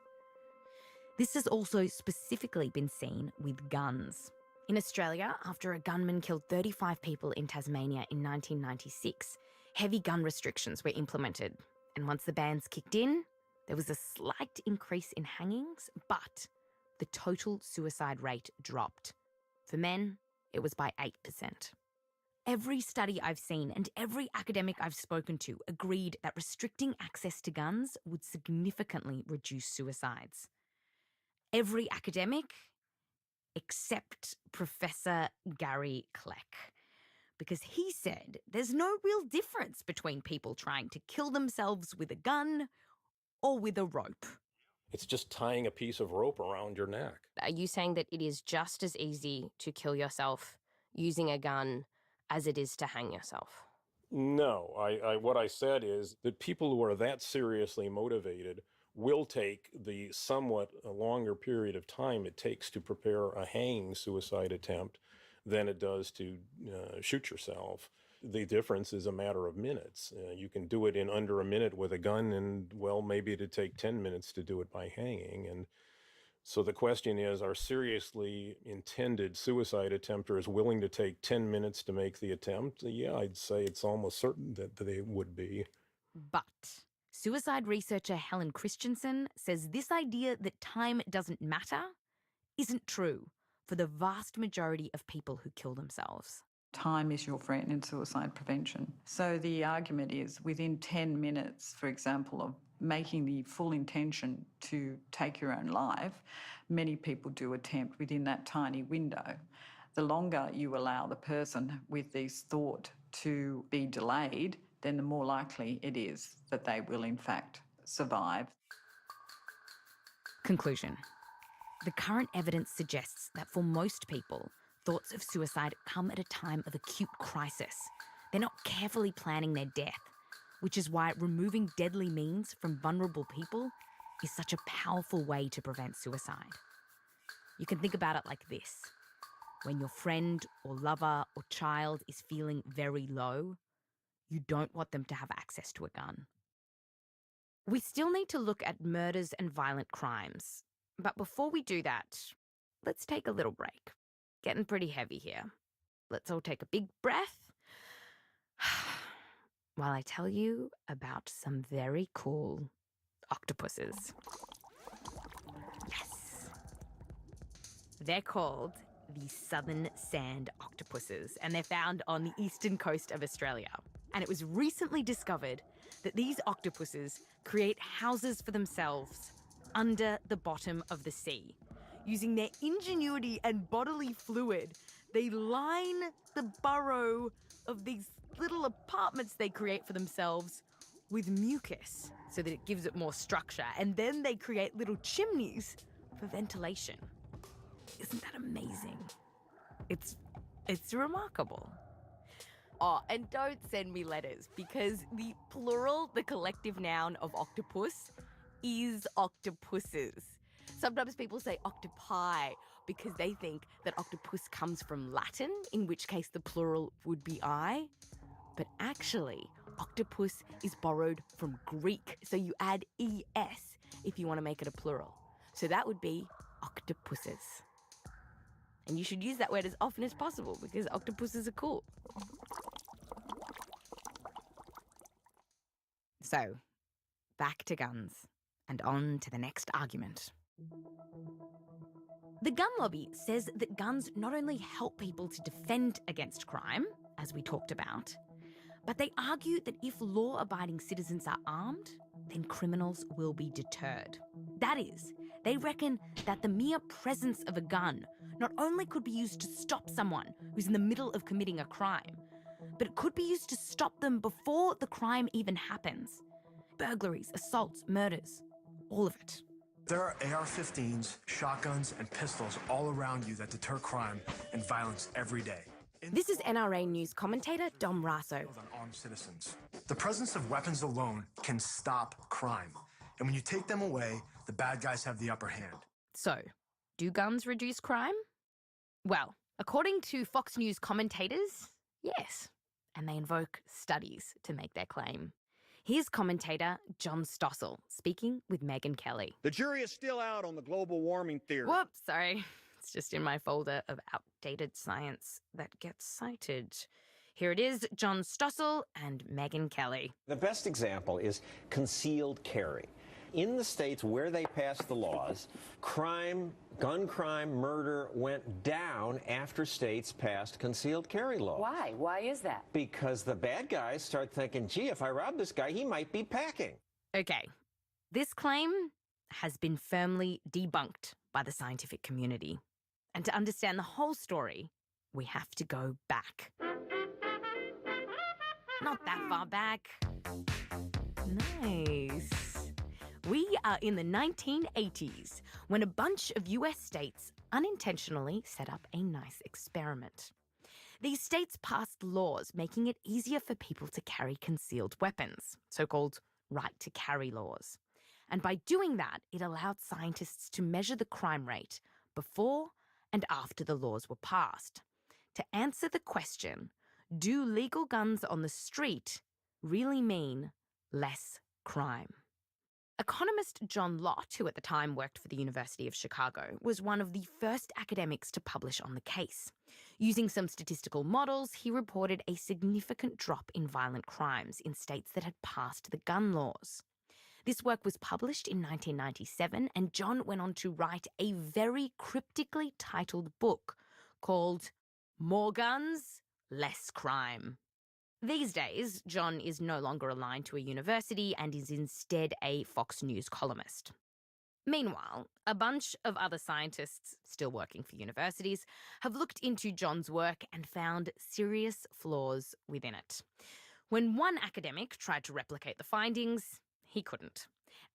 Speaker 11: This has also specifically been seen with guns. In Australia, after a gunman killed 35 people in Tasmania in 1996, heavy gun restrictions were implemented. And once the bans kicked in, there was a slight increase in hangings, but the total suicide rate dropped. For men, it was by 8%. Every study I've seen and every academic I've spoken to agreed that restricting access to guns would significantly reduce suicides. Every academic except Professor Gary Kleck, because he said there's no real difference between people trying to kill themselves with a gun or with a rope.
Speaker 28: It's just tying a piece of rope around your neck.
Speaker 5: Are you saying that it is just as easy to kill yourself using a gun as it is to hang yourself?
Speaker 28: No, what I said is that people who are that seriously motivated will take the somewhat longer period of time it takes to prepare a hanging suicide attempt than it does to shoot yourself. The difference is a matter of minutes. You can do it in under a minute with a gun, and, well, maybe it'd take 10 minutes to do it by hanging. And so the question is, are seriously intended suicide attempters willing to take 10 minutes to make the attempt? Yeah, I'd say it's almost certain that they would be.
Speaker 11: But suicide researcher Helen Christensen says this idea that time doesn't matter isn't true for the vast majority of people who kill themselves.
Speaker 8: Time is your friend in suicide prevention. So the argument is within 10 minutes, for example, of making the full intention to take your own life, many people do attempt within that tiny window. The longer you allow the person with this thought to be delayed, then the more likely it is that they will in fact survive.
Speaker 11: Conclusion. The current evidence suggests that for most people, thoughts of suicide come at a time of acute crisis. They're not carefully planning their death, which is why removing deadly means from vulnerable people is such a powerful way to prevent suicide. You can think about it like this. When your friend or lover or child is feeling very low, you don't want them to have access to a gun. We still need to look at murders and violent crimes. But before we do that, let's take a little break. Getting pretty heavy here. Let's all take a big breath while I tell you about some very cool octopuses. Yes! They're called the southern sand octopuses, and they're found on the eastern coast of Australia. And it was recently discovered that these octopuses create houses for themselves under the bottom of the sea, Using their ingenuity and bodily fluid, they line the burrow of these little apartments they create for themselves with mucus so that it gives it more structure. And then they create little chimneys for ventilation. Isn't that amazing? It's remarkable.
Speaker 5: Oh, and don't send me letters because the plural, the collective noun of octopus is octopuses. Sometimes people say octopi because they think that octopus comes from Latin, in which case the plural would be I. But actually, octopus is borrowed from Greek, so you add es if you want to make it a plural. So that would be octopuses. And you should use that word as often as possible because octopuses are cool.
Speaker 11: So, back to guns and on to the next argument. The gun lobby says that guns not only help people to defend against crime, as we talked about, but they argue that if law-abiding citizens are armed, then criminals will be deterred. That is, they reckon that the mere presence of a gun not only could be used to stop someone who's in the middle of committing a crime, but it could be used to stop them before the crime even happens. Burglaries, assaults, murders, all of it.
Speaker 10: There are AR-15s, shotguns, and pistols all around you that deter crime and violence every day.
Speaker 11: This is NRA News commentator Dom Raso.
Speaker 10: On armed citizens. The presence of weapons alone can stop crime. And when you take them away, the bad guys have the upper hand.
Speaker 11: So, do guns reduce crime? Well, according to Fox News commentators, yes. And they invoke studies to make their claim. Here's commentator John Stossel speaking with Megyn Kelly.
Speaker 12: The jury is still out on the global warming theory.
Speaker 11: Whoops, sorry. It's just in my folder of outdated science that gets cited. Here it is, John Stossel and Megyn Kelly.
Speaker 13: The best example is concealed carry. In the states where they passed the laws, crime, gun crime, murder went down after states passed concealed carry laws.
Speaker 15: Why? Why is that?
Speaker 13: Because the bad guys start thinking, gee, if I rob this guy, he might be packing.
Speaker 11: Okay, this claim has been firmly debunked by the scientific community. And to understand the whole story, we have to go back. Not that far back. Nice. We are in the 1980s when a bunch of US states unintentionally set up a nice experiment. These states passed laws making it easier for people to carry concealed weapons, so-called right-to-carry laws. And by doing that, it allowed scientists to measure the crime rate before and after the laws were passed. To answer the question, do legal guns on the street really mean less crime? Economist John Lott, who at the time worked for the University of Chicago, was one of the first academics to publish on the case. Using some statistical models, he reported a significant drop in violent crimes in states that had passed the gun laws. This work was published in 1997, and John went on to write a very cryptically titled book called More Guns, Less Crime. These days, John is no longer aligned to a university and is instead a Fox News columnist. Meanwhile, a bunch of other scientists, still working for universities, have looked into John's work and found serious flaws within it. When one academic tried to replicate the findings, he couldn't.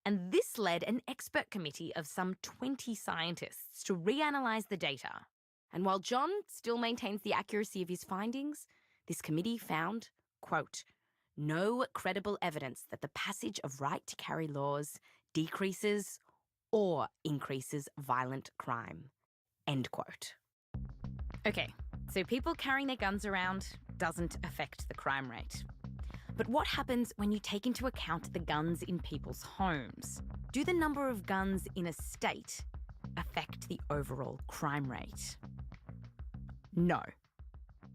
Speaker 11: And this led an expert committee of some 20 scientists to reanalyze the data. And while John still maintains the accuracy of his findings, this committee found, quote, no credible evidence that the passage of right-to-carry laws decreases or increases violent crime, end quote. Okay, so people carrying their guns around doesn't affect the crime rate. But what happens when you take into account the guns in people's homes? Do the number of guns in a state affect the overall crime rate? No.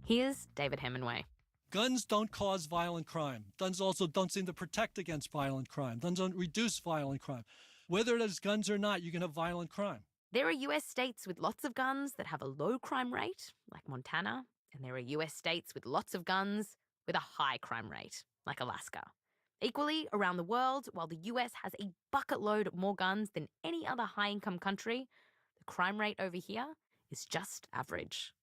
Speaker 11: Here's David Hemingway.
Speaker 3: Guns don't cause violent crime. Guns also don't seem to protect against violent crime. Guns don't reduce violent crime. Whether there's guns or not, you can have violent crime.
Speaker 11: There are US states with lots of guns that have a low crime rate, like Montana, and there are US states with lots of guns with a high crime rate, like Alaska. Equally, around the world, while the US has a bucket load more guns than any other high-income country, The crime rate over here is just average.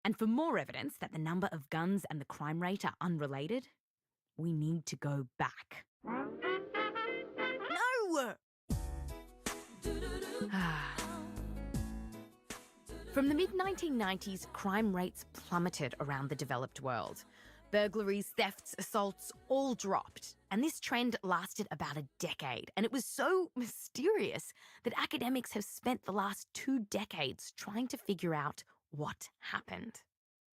Speaker 11: And for more evidence that the number of guns and the crime rate are unrelated, we need to go back. No! From the mid-1990s, crime rates plummeted around the developed world. Burglaries, thefts, assaults all dropped. And this trend lasted about a decade. And it was so mysterious that academics have spent the last 2 decades trying to figure out what happened.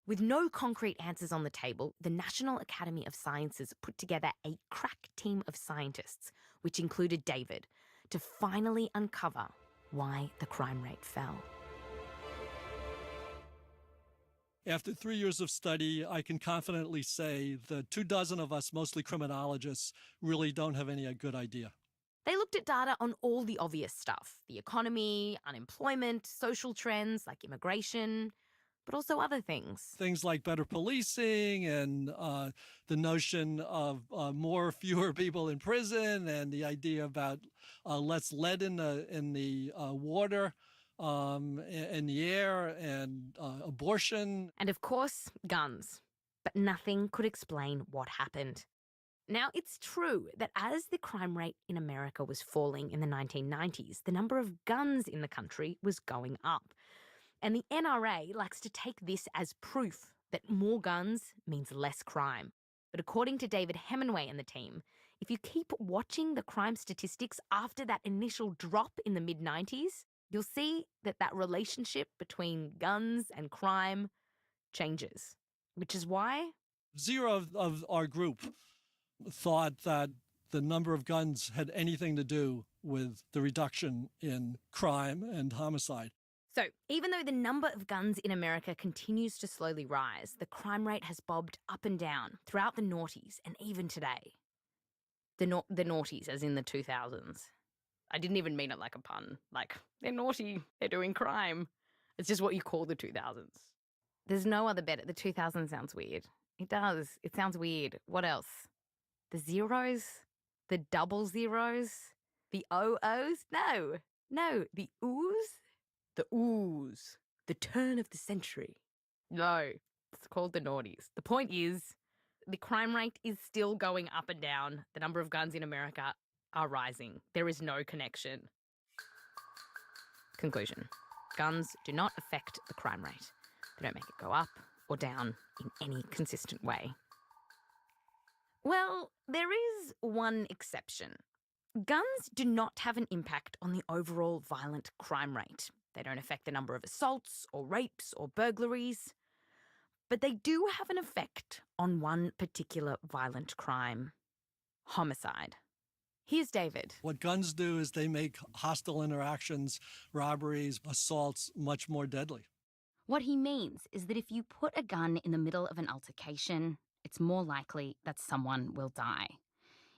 Speaker 11: With no concrete answers on the table, the National Academy of Sciences put together a crack team of scientists, which included David, to finally uncover why the crime rate fell.
Speaker 3: After 3 years of study, I can confidently say the 24 of us, mostly criminologists, really don't have any good idea.
Speaker 11: They looked at data on all the obvious stuff: the economy, unemployment, social trends like immigration, but also other things.
Speaker 3: Things like better policing and the notion of fewer people in prison, and the idea about less lead in the water. In the air, and abortion.
Speaker 11: And of course, guns. But nothing could explain what happened. Now, it's true that as the crime rate in America was falling in the 1990s, the number of guns in the country was going up. And the NRA likes to take this as proof that more guns means less crime. But according to David Hemenway and the team, if you keep watching the crime statistics after that initial drop in the mid-90s, you'll see that relationship between guns and crime changes, which is why
Speaker 3: 0 of our group thought that the number of guns had anything to do with the reduction in crime and homicide.
Speaker 11: So even though the number of guns in America continues to slowly rise, the crime rate has bobbed up and down throughout the noughties and even today. The noughties, as in the 2000s. I didn't even mean it like a pun. Like, they're naughty, they're doing crime. It's just what you call the 2000s. There's no other better. The 2000s sounds weird. It does. It sounds weird. What else? The zeros? The double zeros? The OOs? No. The oohs? The oohs. The turn of the century. No. It's called the noughties. The point is, the crime rate is still going up and down. The number of guns in America are rising. There is no connection. Conclusion. Guns do not affect the crime rate. They don't make it go up or down in any consistent way. Well, there is one exception. Guns do not have an impact on the overall violent crime rate. They don't affect the number of assaults or rapes or burglaries. But they do have an effect on one particular violent crime: homicide. Here's David.
Speaker 3: What guns do is they make hostile interactions, robberies, assaults much more deadly.
Speaker 4: What he means is that if you put a gun in the middle of an altercation, it's more likely that someone will die.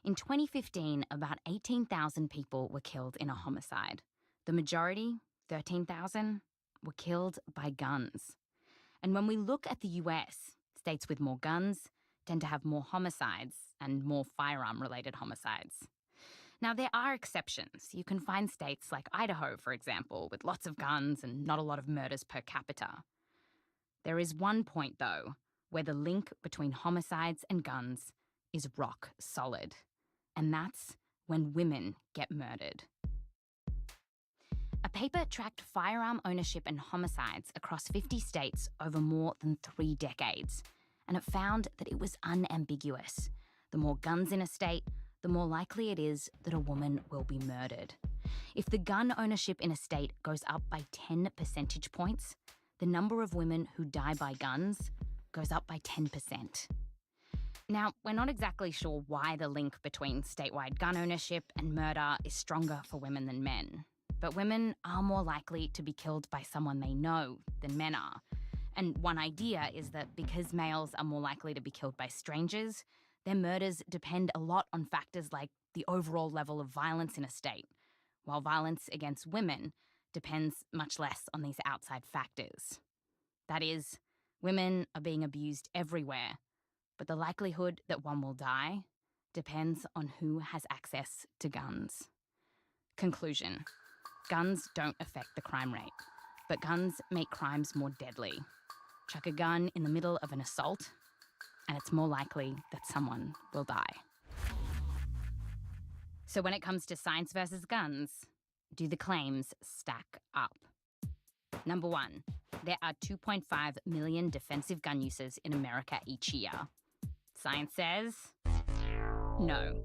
Speaker 4: In 2015, about 18,000 people were killed in a homicide. The majority, 13,000, were killed by guns. And when we look at the US, states with more guns tend to have more homicides and more firearm-related homicides. Now, there are exceptions. You can find states like Idaho, for example, with lots of guns and not a lot of murders per capita. There is one point, though, where the link between homicides and guns is rock solid, and that's when women get murdered. A paper tracked firearm ownership and homicides across 50 states over more than 3 decades, and it found that it was unambiguous. The more guns in a state, the more likely it is that a woman will be murdered. If the gun ownership in a state goes up by 10 percentage points, the number of women who die by guns goes up by 10%. Now, we're not exactly sure why the link between statewide gun ownership and murder is stronger for women than men, but women are more likely to be killed by someone they know than men are. And one idea is that because males are more likely to be killed by strangers, their murders depend a lot on factors like the overall level of violence in a state, while violence against women depends much less on these outside factors. That is, women are being abused everywhere, but the likelihood that one will die depends on who has access to guns. Conclusion. Guns don't affect the crime rate, but guns make crimes more deadly. Chuck a gun in the middle of an assault, and it's more likely that someone will die. So when it comes to science versus guns, do the claims stack up? Number one, there are 2.5 million defensive gun uses in America each year. Science says no.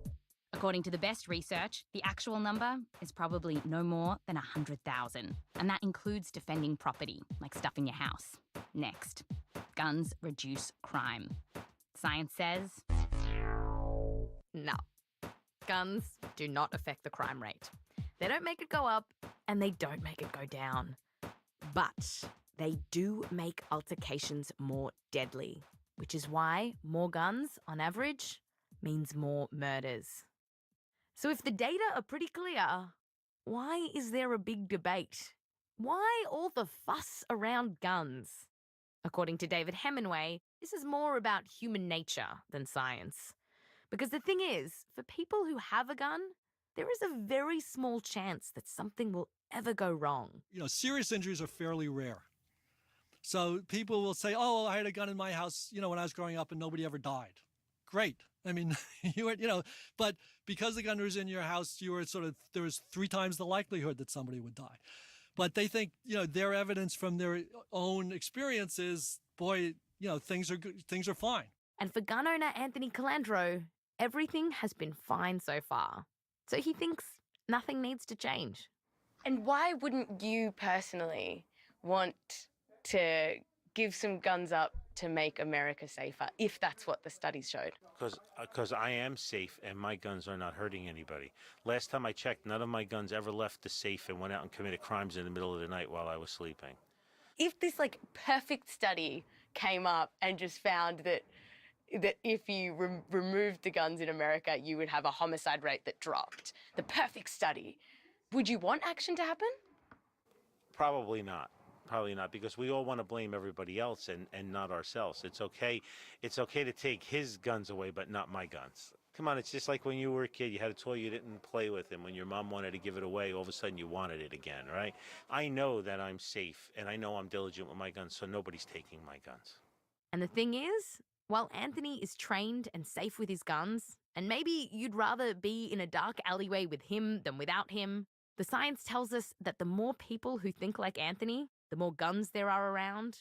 Speaker 4: According to the best research, the actual number is probably no more than 100,000, and that includes defending property, like stuff in your house. Next, guns reduce crime. Science says
Speaker 11: no. Guns do not affect the crime rate. They don't make it go up, and they don't make it go down. But they do make altercations more deadly, which is why more guns, on average, means more murders. So if the data are pretty clear, why is there a big debate? Why all the fuss around guns? According to David Hemenway, this is more about human nature than science. Because the thing is, for people who have a gun, there is a very small chance that something will ever go wrong.
Speaker 3: You know, serious injuries are fairly rare. So people will say, oh, I had a gun in my house, you know, when I was growing up and nobody ever died. Great. I mean, but because the gun was in your house, there was 3 times the likelihood that somebody would die. But they think, their evidence from their own experiences, boy, things are good, things are fine.
Speaker 11: And for gun owner Anthony Calandro, everything has been fine so far. So he thinks nothing needs to change.
Speaker 5: And why wouldn't you personally want to give some guns up to make America safer, if that's what the studies showed?
Speaker 7: Because I am safe and my guns are not hurting anybody. Last time I checked, none of my guns ever left the safe and went out and committed crimes in the middle of the night while I was sleeping.
Speaker 5: If this perfect study came up and just found that if you removed the guns in America, you would have a homicide rate that dropped, the perfect study, would you want action to happen?
Speaker 7: Probably not. Probably not, because we all want to blame everybody else and not ourselves. It's okay to take his guns away, but not my guns. Come on, it's just like when you were a kid, you had a toy, you didn't play with, and when your mom wanted to give it away, all of a sudden you wanted it again, right? I know that I'm safe, and I know I'm diligent with my guns, so nobody's taking my guns.
Speaker 11: And the thing is, while Anthony is trained and safe with his guns, and maybe you'd rather be in a dark alleyway with him than without him, the science tells us that the more people who think like Anthony, the more guns there are around,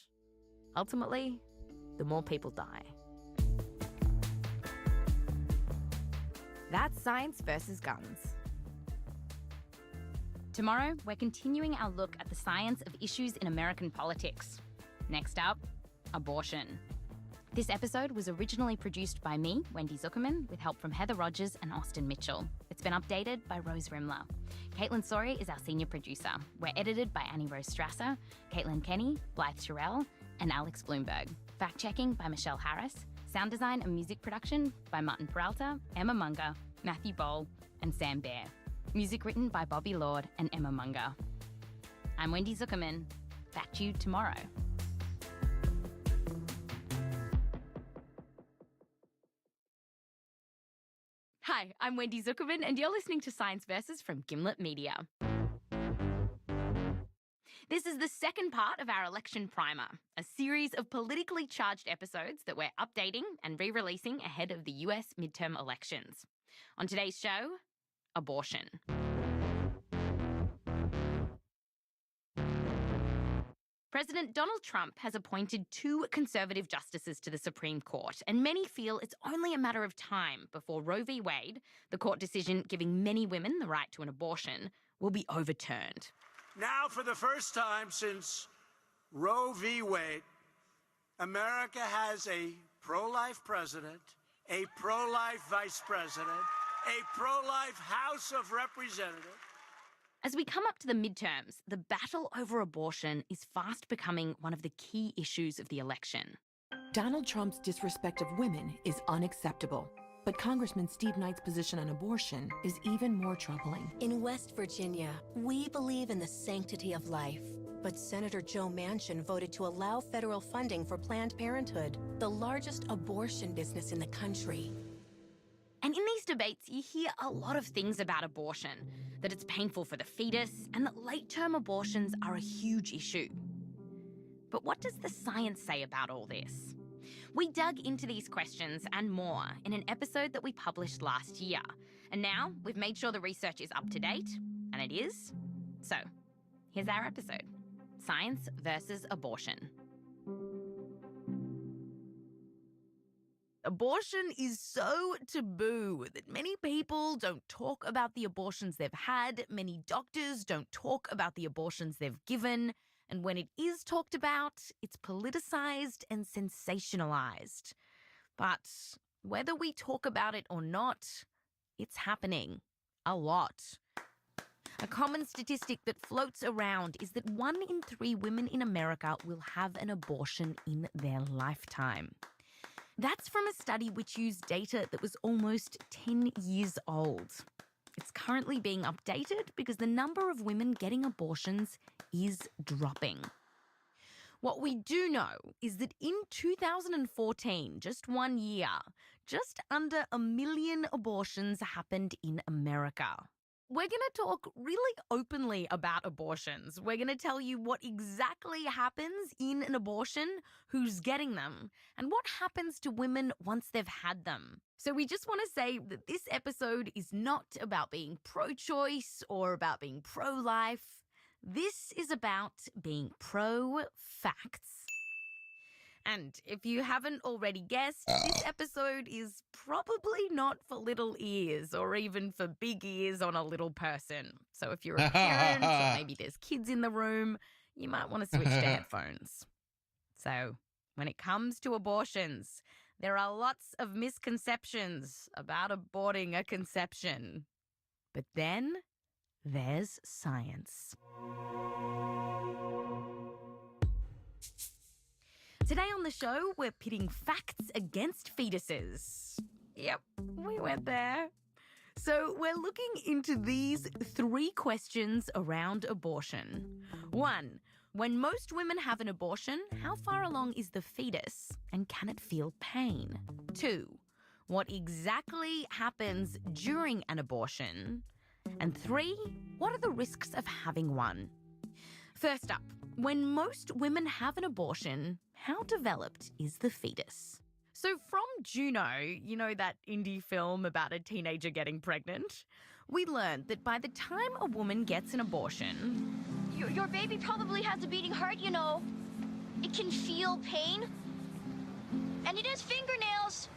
Speaker 11: ultimately, the more people die. That's Science versus Guns.
Speaker 4: Tomorrow, we're continuing our look at the science of issues in American politics. Next up, abortion. This episode was originally produced by me, Wendy Zuckerman, with help from Heather Rogers and Austin Mitchell. It's been updated by Rose Rimler. Caitlin Sori is our senior producer. We're edited by Annie Rose Strasser, Caitlin Kenny, Blythe Terrell, and Alex Bloomberg. Fact-checking by Michelle Harris. Sound design and music production by Martin Peralta, Emma Munger, Matthew Boll, and Sam Baer. Music written by Bobby Lord and Emma Munger. I'm Wendy Zuckerman. Back to you tomorrow. Hi, I'm Wendy Zuckerman, and you're listening to Science Versus from Gimlet Media. This is the second part of our election primer, a series of politically charged episodes that we're updating and re-releasing ahead of the US midterm elections. On today's show, abortion. President Donald Trump has appointed 2 conservative justices to the Supreme Court, and many feel it's only a matter of time before Roe v. Wade, the court decision giving many women the right to an abortion, will be overturned.
Speaker 14: Now, for the first time since Roe v. Wade, America has a pro-life president, a pro-life vice president, a pro-life House of Representatives.
Speaker 4: As we come up to the midterms, the battle over abortion is fast becoming one of the key issues of the election.
Speaker 15: Donald Trump's disrespect of women is unacceptable. But Congressman Steve Knight's position on abortion is even more troubling.
Speaker 16: In West Virginia, we believe in the sanctity of life. But Senator Joe Manchin voted to allow federal funding for Planned Parenthood, the largest abortion business in the country.
Speaker 4: And in these these debates, you hear a lot of things about abortion, that it's painful for the fetus, and that late-term abortions are a huge issue. But what does the science say about all this? We dug into these questions and more in an episode that we published last year. And now we've made sure the research is up to date, and it is. So, here's our episode. Science versus abortion.
Speaker 11: Abortion is so taboo that many people don't talk about the abortions they've had, many doctors don't talk about the abortions they've given, and when it is talked about, it's politicized and sensationalized. But whether we talk about it or not, it's happening. A lot. A common statistic that floats around is that 1 in 3 women in America will have an abortion in their lifetime. That's from a study which used data that was almost 10 years old. It's currently being updated because the number of women getting abortions is dropping. What we do know is that in 2014, just 1 year, just under 1 million abortions happened in America. We're going to talk really openly about abortions. We're going to tell you what exactly happens in an abortion, who's getting them, and what happens to women once they've had them. So we just want to say that this episode is not about being pro-choice or about being pro-life. This is about being pro-facts. And if you haven't already guessed, this episode is probably not for little ears or even for big ears on a little person. So if you're a parent or maybe there's kids in the room, you might want to switch to headphones. So when it comes to abortions, there are lots of misconceptions about aborting a conception. But then there's science. Today on the show, we're pitting facts against fetuses. Yep, we went there. So we're looking into these 3 questions around abortion. 1, when most women have an abortion, how far along is the fetus and can it feel pain? 2, what exactly happens during an abortion? And 3, what are the risks of having one? First up, when most women have an abortion, how developed is the fetus? So from Juno, you know that indie film about a teenager getting pregnant, we learned that by the time a woman gets an abortion...
Speaker 6: Your baby probably has a beating heart, you know. It can feel pain. And it has fingernails.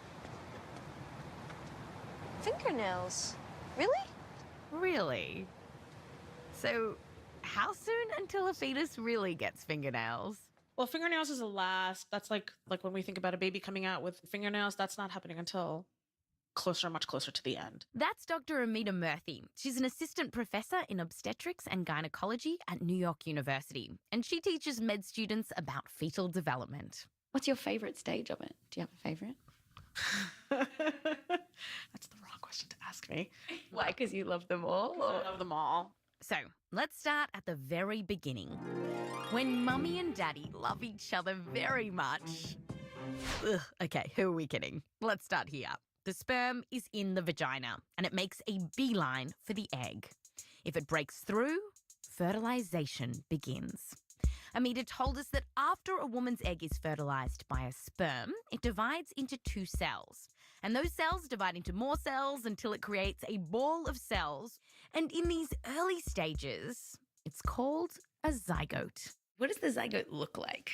Speaker 2: Fingernails? Really?
Speaker 11: Really? So how soon until a fetus really gets fingernails?
Speaker 17: Well, fingernails is the last. That's like when we think about a baby coming out with fingernails, that's not happening until much closer to the end.
Speaker 11: That's Dr. Amita Murthy. She's an assistant professor in obstetrics and gynecology at New York University, and she teaches med students about fetal development.
Speaker 19: What's your favorite stage of it? Do you have a favorite?
Speaker 17: That's the wrong question to ask me.
Speaker 19: Why? Because you love them all?
Speaker 17: I love them all.
Speaker 11: So let's start at the very beginning. When mummy and daddy love each other very much. Ugh, okay, who are we kidding? Let's start here. The sperm is in the vagina and it makes a beeline for the egg. If it breaks through, fertilization begins. Amita told us that after a woman's egg is fertilized by a sperm, it divides into 2 cells. And those cells divide into more cells until it creates a ball of cells. And in these early stages, it's called a zygote.
Speaker 19: What does the zygote look like?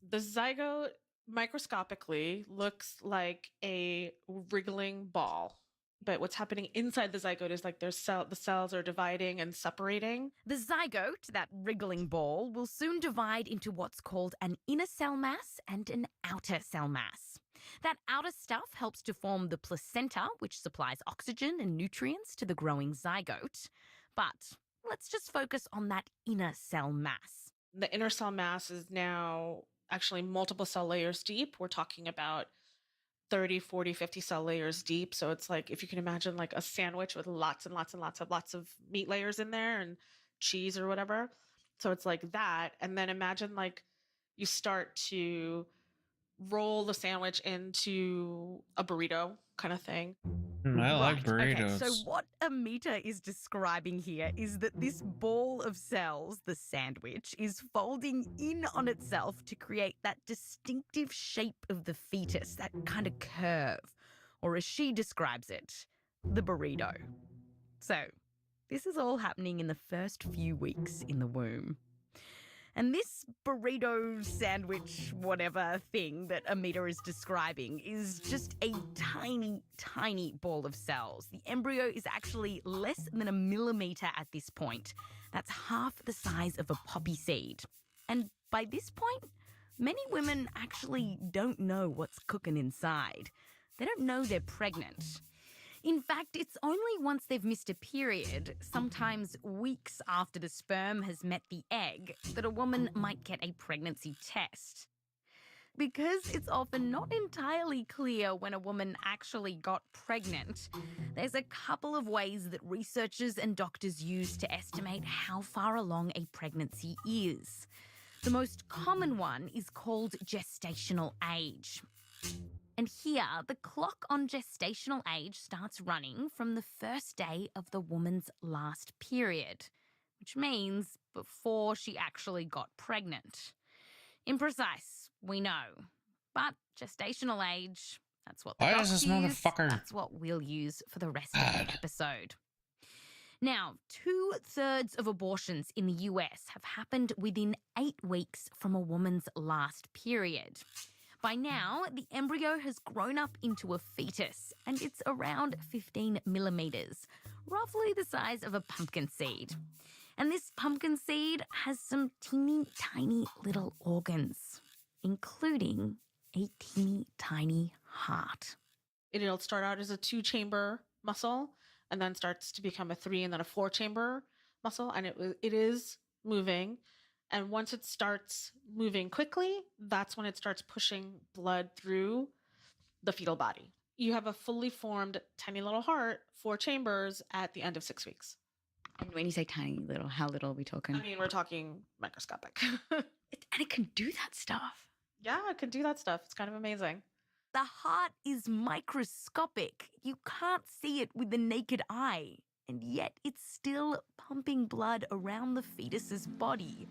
Speaker 17: The zygote microscopically looks like a wriggling ball. But what's happening inside the zygote is like the cells are dividing and separating.
Speaker 11: The zygote, that wriggling ball, will soon divide into what's called an inner cell mass and an outer cell mass. That outer stuff helps to form the placenta, which supplies oxygen and nutrients to the growing zygote. But let's just focus on that inner cell mass.
Speaker 17: The inner cell mass is now actually multiple cell layers deep. We're talking about 30, 40, 50 cell layers deep. So it's like, if you can imagine like a sandwich with lots and lots and lots of meat layers in there and cheese or whatever. So it's like that. And then imagine like you start to roll the sandwich into a burrito kind of thing.
Speaker 18: I like burritos.
Speaker 11: Okay, so what Amita is describing here is that this ball of cells, the sandwich, is folding in on itself to create that distinctive shape of the fetus, that kind of curve, or as she describes it, the burrito. So this is all happening in the first few weeks in the womb. And this burrito sandwich, whatever thing that Amita is describing is just a tiny, tiny ball of cells. The embryo is actually less than a millimetre at this point. That's half the size of a poppy seed. And by this point, many women actually don't know what's cooking inside. They don't know they're pregnant. In fact, it's only once they've missed a period, sometimes weeks after the sperm has met the egg, that a woman might get a pregnancy test. Because it's often not entirely clear when a woman actually got pregnant, there's a couple of ways that researchers and doctors use to estimate how far along a pregnancy is. The most common one is called gestational age. And here, the clock on gestational age starts running from the first day of the woman's last period, which means before she actually got pregnant. Imprecise, we know. But gestational age, that's what the docs use. That's what we'll use for the rest of the episode. Now, 2/3 of abortions in the US have happened within 8 weeks from a woman's last period. By now, the embryo has grown up into a fetus, and it's around 15 millimetres, roughly the size of a pumpkin seed. And this pumpkin seed has some teeny tiny little organs, including a teeny tiny heart.
Speaker 17: It'll start out as a 2-chamber muscle and then starts to become a 3 and then a 4-chamber muscle, and it is moving. And once it starts moving quickly, that's when it starts pushing blood through the fetal body. You have a fully formed tiny little heart, 4 chambers at the end of 6 weeks.
Speaker 19: And when you say tiny little, how little are we talking?
Speaker 17: I mean, we're talking microscopic.
Speaker 19: And it can do that stuff.
Speaker 17: Yeah, it can do that stuff. It's kind of amazing.
Speaker 11: The heart is microscopic. You can't see it with the naked eye. And yet it's still pumping blood around the fetus's body.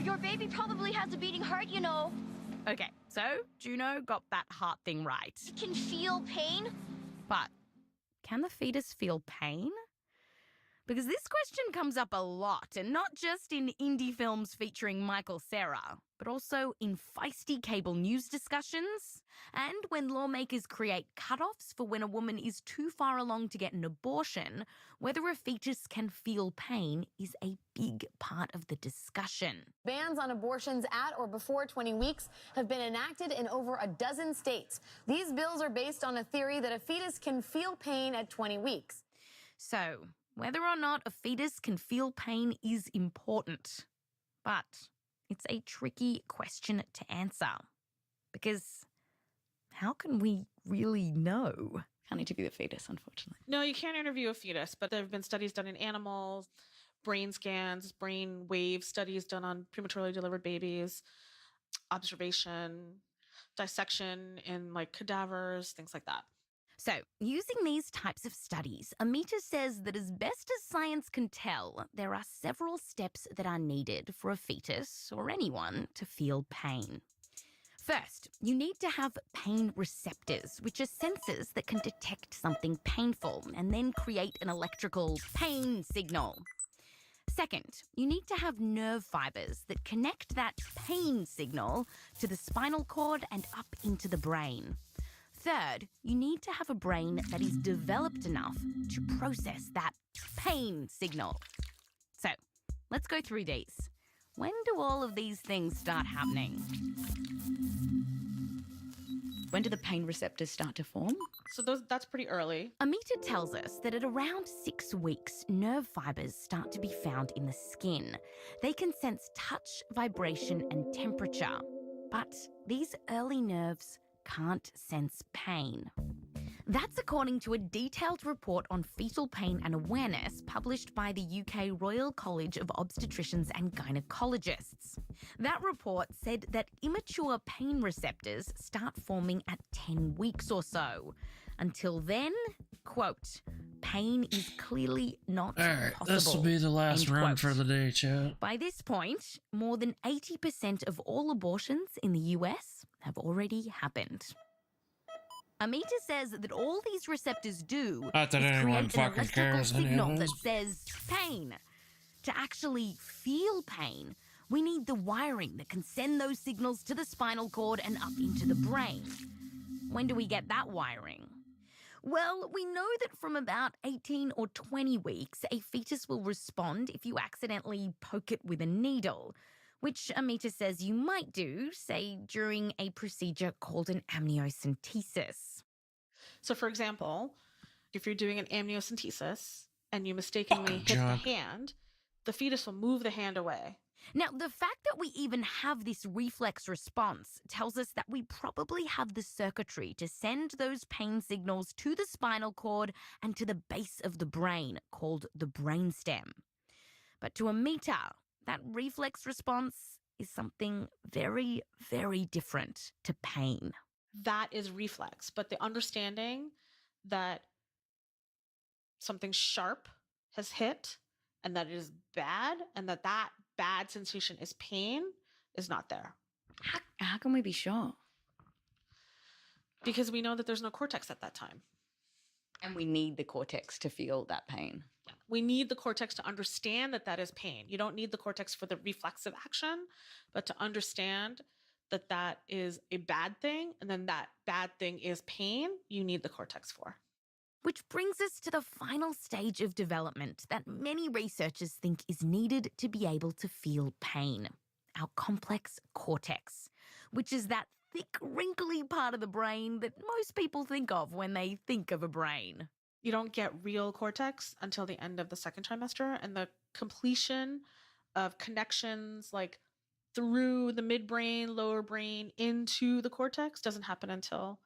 Speaker 6: Your baby probably has a beating heart, you know.
Speaker 11: Okay, so Juno got that heart thing right.
Speaker 6: It can feel pain.
Speaker 11: But can the fetus feel pain? Because this question comes up a lot, and not just in indie films featuring Michael Cera, but also in feisty cable news discussions, and when lawmakers create cutoffs for when a woman is too far along to get an abortion, whether a fetus can feel pain is a big part of the discussion.
Speaker 20: Bans on abortions at or before 20 weeks have been enacted in over a dozen states. These bills are based on a theory that a fetus can feel pain at 20 weeks.
Speaker 11: So, whether or not a fetus can feel pain is important, but it's a tricky question to answer, because how can we really know?
Speaker 19: Can't interview the fetus, unfortunately.
Speaker 17: No, you can't interview a fetus, but there have been studies done in animals, brain scans, brain wave studies done on prematurely delivered babies, observation, dissection in like cadavers, things like that.
Speaker 11: So, using these types of studies, Amita says that as best as science can tell, there are several steps that are needed for a fetus or anyone to feel pain. First, you need to have pain receptors, which are sensors that can detect something painful and then create an electrical pain signal. Second, you need to have nerve fibers that connect that pain signal to the spinal cord and up into the brain. Third, you need to have a brain that is developed enough to process that pain signal. So, let's go through these. When do all of these things start happening?
Speaker 19: When do the pain receptors start to form?
Speaker 17: So that's pretty early.
Speaker 11: Amita tells us that at around 6 weeks, nerve fibers start to be found in the skin. They can sense touch, vibration, and temperature. But these early nerves can't sense pain.
Speaker 4: That's according to a detailed report on fetal pain and awareness published by the UK Royal College of Obstetricians and Gynecologists. That report said that immature pain receptors start forming at 10 weeks or so. Until then, quote, pain is clearly not
Speaker 18: All right,
Speaker 4: possible.
Speaker 18: this will be the last
Speaker 4: end
Speaker 18: run
Speaker 4: quote.
Speaker 18: for the day, chat.
Speaker 4: By this point, more than 80% of all abortions in the US have already happened. Amita says that all these receptors do
Speaker 18: Not that
Speaker 4: is
Speaker 18: anyone
Speaker 4: create an
Speaker 18: fucking
Speaker 4: electrical
Speaker 18: cares
Speaker 4: signal
Speaker 18: anyways.
Speaker 4: that says pain. To actually feel pain, we need the wiring that can send those signals to the spinal cord and up into the brain. When do we get that wiring? Well, we know that from about 18 or 20 weeks, a fetus will respond if you accidentally poke it with a needle, which Amita says you might do, say, during a procedure called an amniocentesis.
Speaker 17: So, for example, if you're doing an amniocentesis and you mistakenly hit the
Speaker 18: junk.
Speaker 17: hand, the fetus will move the hand away.
Speaker 4: Now, the fact that we even have this reflex response tells us that we probably have the circuitry to send those pain signals to the spinal cord and to the base of the brain, called the brainstem. But to Amita, that reflex response is something very, very different to pain.
Speaker 17: That is reflex, but the understanding that something sharp has hit and that it is bad and that bad sensation is pain is not there.
Speaker 19: How can we be sure?
Speaker 17: Because we know that there's no cortex at that time.
Speaker 19: And we need the cortex to feel that pain.
Speaker 17: We need the cortex to understand that that is pain. You don't need the cortex for the reflexive action, but to understand that that is a bad thing and then that bad thing is pain, you need the cortex for.
Speaker 4: Which brings us to the final stage of development that many researchers think is needed to be able to feel pain. Our complex cortex, which is that thick, wrinkly part of the brain that most people think of when they think of a brain.
Speaker 17: You don't get real cortex until the end of the second trimester, and the completion of connections like through the midbrain, lower brain into the cortex doesn't happen until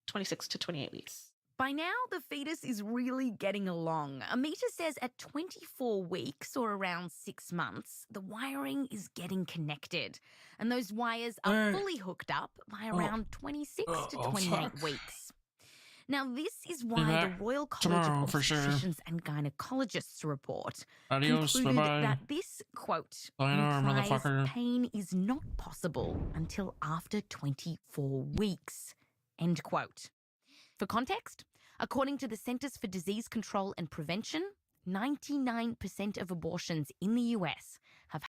Speaker 17: 26 to 28 weeks.
Speaker 4: By now, the fetus is really getting along. Amita says at 24 weeks, or around 6 months, the wiring is getting connected. And those wires are fully hooked up by around 26 to 28 weeks. Now, this is why the Royal College of Obstetricians and Gynecologists report
Speaker 18: Adios,
Speaker 4: concluded
Speaker 18: bye-bye.
Speaker 4: that this, quote,
Speaker 18: Sayonara,
Speaker 4: implies
Speaker 18: motherfucker.
Speaker 4: pain is not possible until after 24 weeks, end quote. For context, according to the Centers for Disease Control and Prevention, 99% of abortions in the US